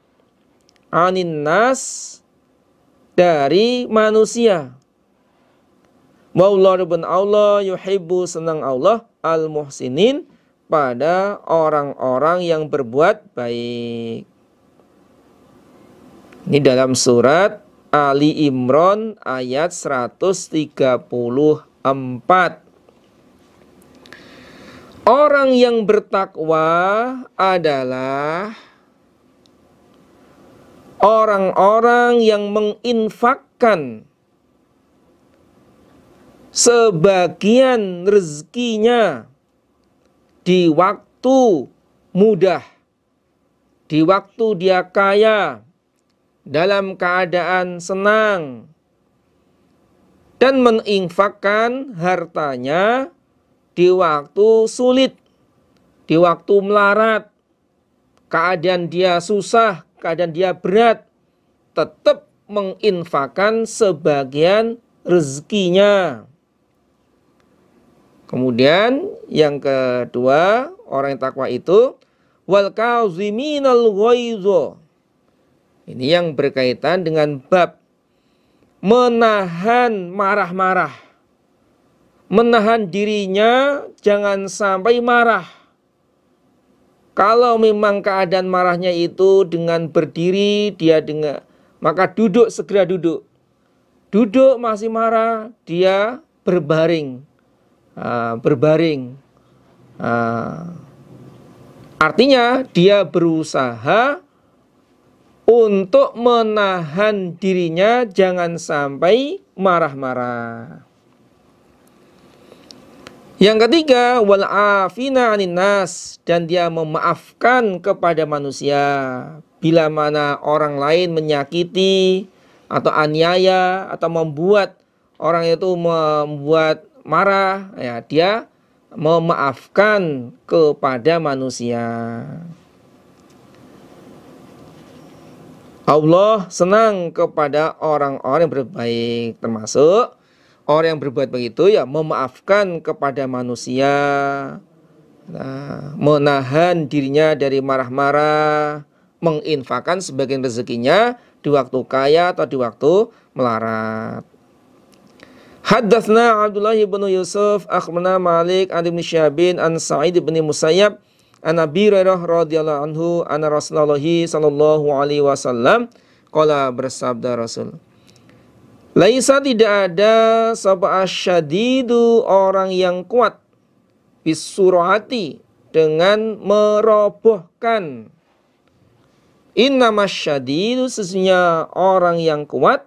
Speaker 3: anin nas, dari manusia. Wallahu bin Allah yuhibbu, senang Allah, al-muhsinin, pada orang-orang yang berbuat baik. Ini dalam surat Ali Imran ayat 134. Orang yang bertakwa adalah orang-orang yang menginfakkan sebagian rezekinya di waktu mudah, di waktu dia kaya, dalam keadaan senang, dan menginfakkan hartanya di waktu sulit, di waktu melarat, keadaan dia susah, keadaan dia berat, tetap menginfakkan sebagian rezekinya. Kemudian yang kedua, orang yang takwa itu wal kaziminal ghaidha. Ini yang berkaitan dengan bab menahan marah-marah. Menahan dirinya jangan sampai marah. Kalau memang keadaan marahnya itu dengan berdiri, maka duduk, segera duduk. Duduk masih marah, dia berbaring. Artinya dia berusaha untuk menahan dirinya jangan sampai marah-marah. Yang ketiga, wal afina 'anin nas, dan dia memaafkan kepada manusia bila mana orang lain menyakiti atau aniaya atau membuat orang itu membuat marah, ya dia memaafkan kepada manusia. Allah senang kepada orang-orang yang berbaik, termasuk orang yang berbuat begitu ya memaafkan kepada manusia, menahan dirinya dari marah-marah, menginfakkan sebagian rezekinya di waktu kaya atau di waktu melarat. Haddatsna Abdullah bin Yusuf akhbarana Malik an Ibnu Syihab an Sa'id bin Musayyab an Abi Hurairah radhiyallahu anhu anna Rasulullah sallallahu alaihi wasallam qala, bersabda Rasul, laisa, tidak ada sapa asyadidu, orang yang kuat, bisurati, dengan merobohkan. Innamasyadidu, sesungguhnya orang yang kuat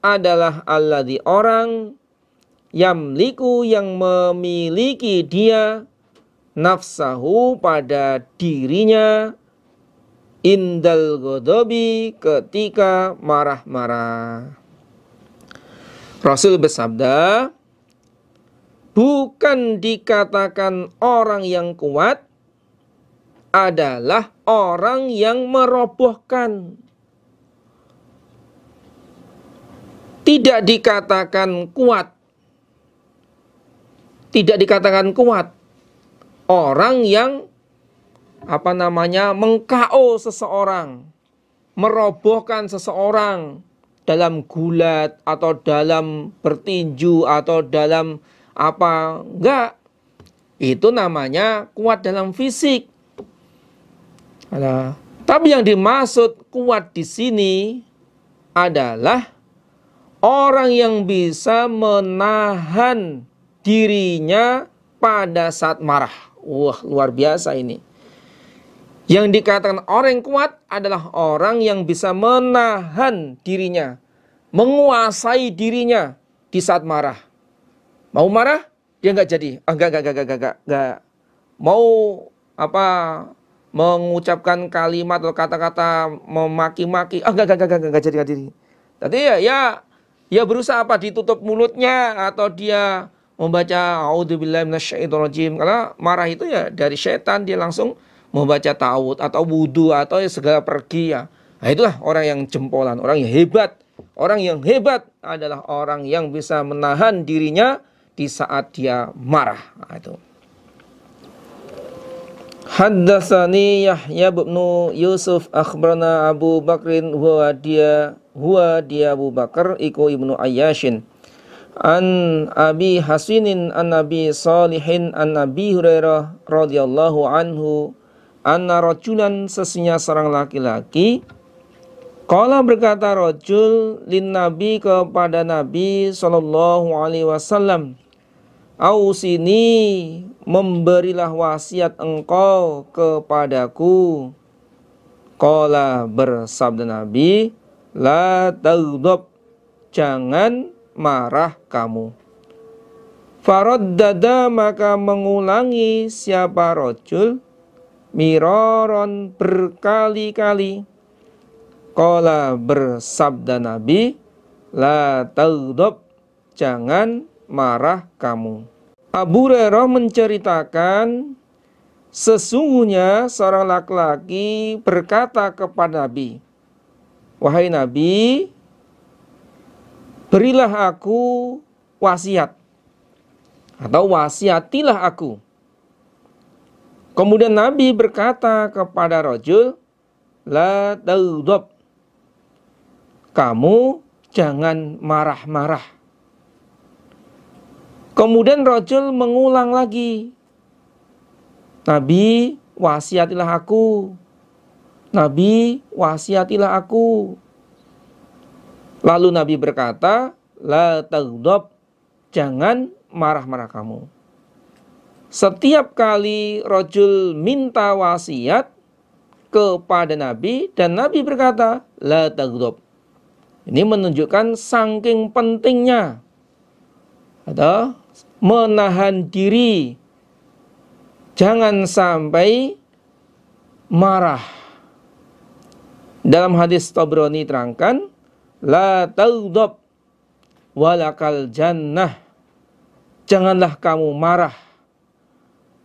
Speaker 3: adalah alladzi, orang yamliku, yang memiliki dia, nafsahu, pada dirinya, indal ghadabi, ketika marah-marah. Rasul bersabda, bukan dikatakan orang yang kuat adalah orang yang merobohkan. Tidak dikatakan kuat. Tidak dikatakan kuat orang yang meng-KO seseorang, merobohkan seseorang dalam gulat atau dalam bertinju atau dalam enggak. Itu namanya kuat dalam fisik. Tapi yang dimaksud kuat di sini adalah orang yang bisa menahan dirinya pada saat marah. Wah, luar biasa ini. Yang dikatakan orang yang kuat adalah orang yang bisa menahan dirinya, menguasai dirinya di saat marah. Mau marah, dia nggak jadi. Enggak. Mau mengucapkan kalimat atau kata-kata memaki-maki, enggak jadi. Tadi ya berusaha ditutup mulutnya atau dia membaca a'udzubillahi minasyaitonirrajim. Karena marah itu ya dari setan, dia langsung membaca ta'awudz atau wudu atau segala pergi ya. Nah, itulah orang yang jempolan, orang yang hebat. Orang yang hebat adalah orang yang bisa menahan dirinya di saat dia marah. Nah, itu. Haddatsani Yahya bin Yusuf akhbarana Abu Bakrin huwa dia Abu Bakar iku Ibnu Ayyashin an Abi Hasinin an Nabi Salihin an Nabi Hurairah radhiyallahu anhu anna rajulan, sesungguhnya seorang laki-laki, qala, berkata rajul lin Nabi, kepada Nabi sallallahu alaihi wasallam, ausini, memberilah wasiat engkau kepadaku. Qala, bersabda Nabi, la taghdab, jangan marah kamu. Faraddada, maka mengulangi siapa rajul, miraron, berkali-kali. Qala, bersabda Nabi, la taghdab, jangan marah kamu. Abu Hurairah menceritakan, sesungguhnya seorang laki-laki berkata kepada Nabi, wahai Nabi, berilah aku wasiat atau wasiatilah aku. Kemudian Nabi berkata kepada rajul, la taghdab. Kamu jangan marah-marah. Kemudian rajul mengulang lagi, Nabi, wasiatilah aku. Nabi, wasiatilah aku. Lalu Nabi berkata, la taghdab, jangan marah-marah kamu. Setiap kali rajul minta wasiat kepada Nabi dan Nabi berkata, la taghdab. Ini menunjukkan saking pentingnya atau menahan diri, jangan sampai marah. Dalam hadis Tabrani terangkan, la taghdab walakal jannah. Janganlah kamu marah,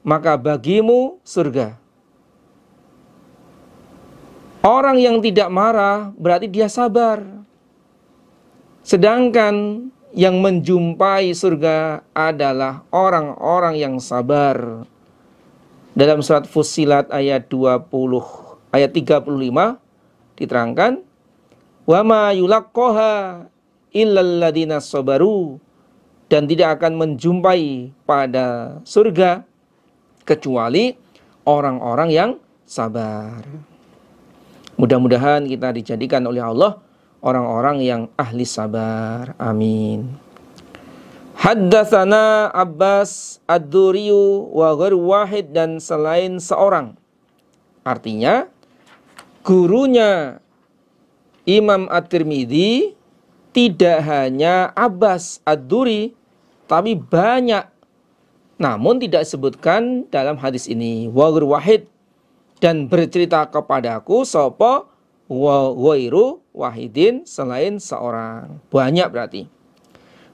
Speaker 3: maka bagimu surga. Orang yang tidak marah berarti dia sabar. Sedangkan yang menjumpai surga adalah orang-orang yang sabar. Dalam surat Fussilat ayat 35 diterangkan, wa ma yulaqqaha illal ladzina sabaru, dan tidak akan menjumpai pada surga kecuali orang-orang yang sabar. Mudah-mudahan kita dijadikan oleh Allah orang-orang yang ahli sabar. Amin. Haddatsana Abbas ad-Duriyu wa ghairu wahid, dan selain seorang. Artinya gurunya Imam At-Tirmidzi tidak hanya Abbas ad-Duri, tapi banyak. Namun tidak disebutkan dalam hadis ini wa ghairu wahid, dan bercerita kepadaku sapa wa ghairu wahidin, selain seorang. Banyak berarti.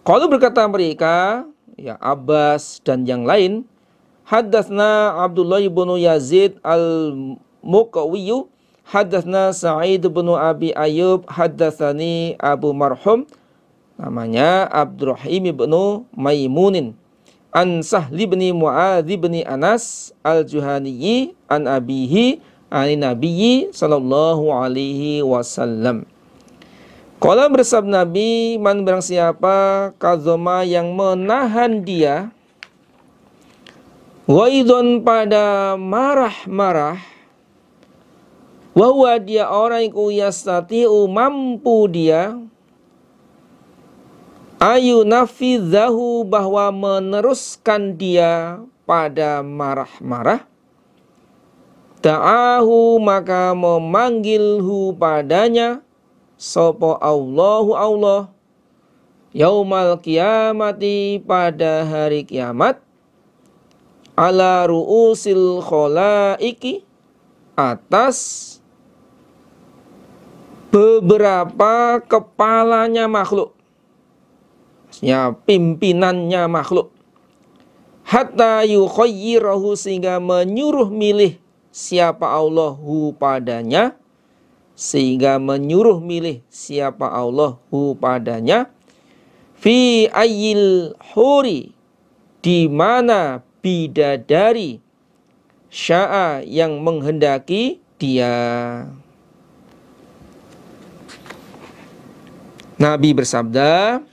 Speaker 3: Kalau berkata mereka, ya Abbas dan yang lain, haddatsna Abdullah bin Yazid al-Muqawiyyu, haddatsna Sa'id bin Abi Ayyub, haddatsani Abu Marhum, namanya Abdurrahim bin Maimunin, an Sahli bin Mu'adz bin Anas al-Juhani an abihi an Nabiyyi sallallahu alaihi wasallam. Qala, bersabda Nabi, man barang siapa kazoma yang menahan dia, waidon pada marah-marah, wahwa dia orang yang yastati'u mampu dia, ayu nafidzahu bahwa meneruskan dia pada marah-marah, ta'ahu maka memanggilhu padanya sapa Allahu Allah yaumal kiamati pada hari kiamat, ala ru'usil khalaiki atas beberapa kepalanya makhluk, maksudnya pimpinannya makhluk, hatta yukhayyirahu sehingga menyuruh milih siapa Allahu padanya, sehingga menyuruh milih siapa Allahu padanya, fi ayyil huri, di mana bidadari, sya'a yang menghendaki dia. Nabi bersabda,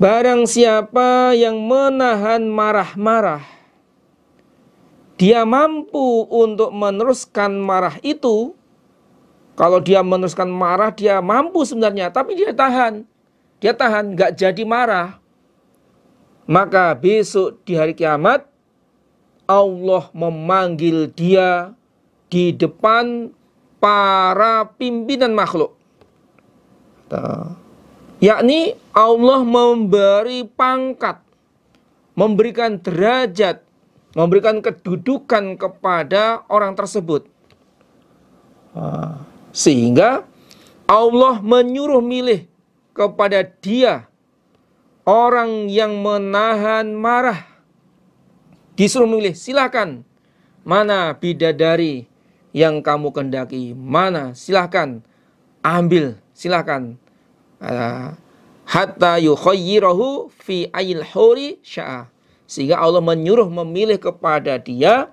Speaker 3: barang siapa yang menahan marah-marah, dia mampu untuk meneruskan marah itu. Kalau dia meneruskan marah, dia mampu sebenarnya, tapi dia tahan, gak jadi marah. Maka besok di hari kiamat, Allah memanggil dia di depan para pimpinan makhluk. Yakni Allah memberi pangkat, memberikan derajat, memberikan kedudukan kepada orang tersebut. Sehingga Allah menyuruh milih kepada dia orang yang menahan marah. Disuruh milih, silakan, mana bidadari yang kamu kehendaki, mana silakan, ambil, silakan. Hatta yukhayyirahu fi ayil huri sya'a, sehingga Allah menyuruh memilih kepada dia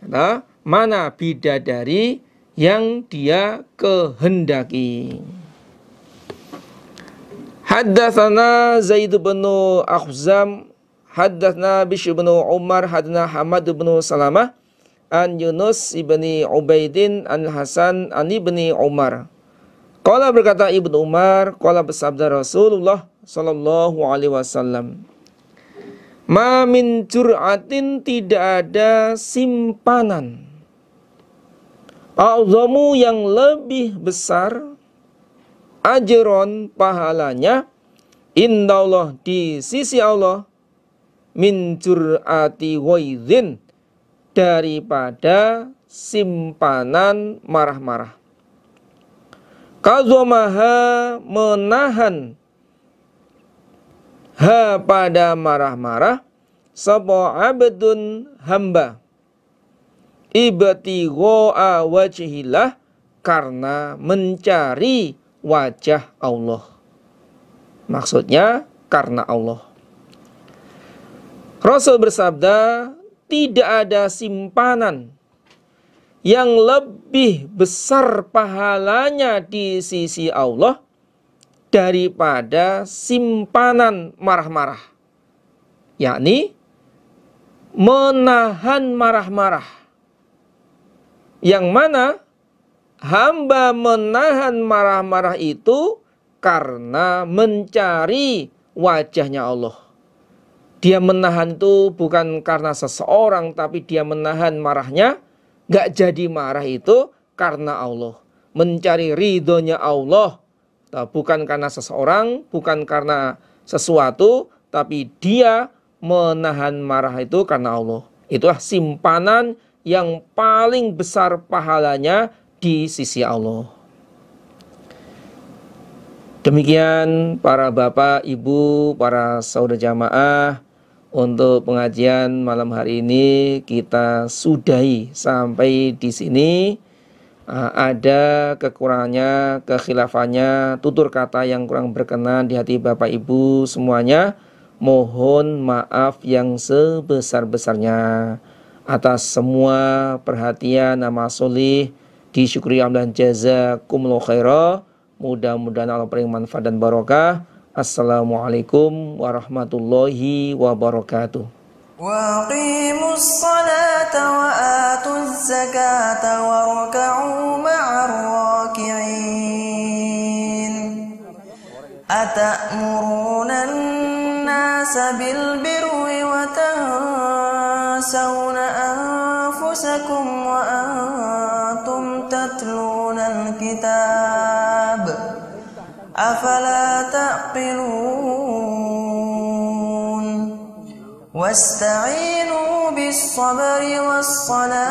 Speaker 3: Nah, mana bidadari yang dia kehendaki. Haddatsana Zaid bin Akhzam, haddatsana Bishr bin Umar, haddatsana Hamad bin Salamah an Yunus ibni Ubaidin an Hasan an ibni Umar. Qala berkata Ibnu Umar, qala bersabda Rasulullah sallallahu alaihi wasallam, ma min jur'atin, tidak ada simpanan a'zamu yang lebih besar, ajron pahalanya, indallah di sisi Allah, min jur'ati ghaidhin daripada simpanan marah-marah. Kazomaha menahan ha pada marah-marah, sapa abdun hamba, ibtigha'a wajhillah karena mencari wajah Allah. Maksudnya karena Allah. Rasul bersabda, tidak ada simpanan yang lebih besar pahalanya di sisi Allah daripada simpanan marah-marah, yakni menahan marah-marah, yang mana hamba menahan marah-marah itu karena mencari wajahnya Allah. Dia menahan itu bukan karena seseorang, tapi dia menahan marahnya, gak jadi marah itu karena Allah. Mencari ridhonya Allah, bukan karena seseorang, bukan karena sesuatu, tapi dia menahan marah itu karena Allah. Itulah simpanan yang paling besar pahalanya di sisi Allah. Demikian para bapak, ibu, para saudara jamaah, untuk pengajian malam hari ini kita sudahi sampai di sini. Ada kekurangannya, kekhilafannya, tutur kata yang kurang berkenan di hati bapak ibu semuanya, mohon maaf yang sebesar-besarnya. Atas semua perhatian, nama solih, disyukuri amdan jazakumullah khairah. Mudah-mudahan Allah beri manfaat dan barokah. Assalamualaikum warahmatullahi wabarakatuh.
Speaker 2: وَأَقِيمُوا الصَّلَاةَ وَآتُوا الزَّكَاةَ وَارْكَعُوا مَعَ الرَّاكِعِينَ أَتَأْمُرُونَ النَّاسَ بِالْبِرِّ وَتَنْسَوْنَ أَنفُسَكُمْ وَأَنْتُمْ تَتْلُونَ الْكِتَابَ أَفَلَا تَعْقِلُونَ وَاسْتَعِينُوا بِالصَّبْرِ وَالصَّلَاةِ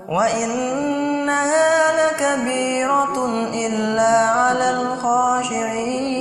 Speaker 2: وَإِنَّهَا لَكَبِيرَةٌ إِلَّا عَلَى الْخَاشِعِينَ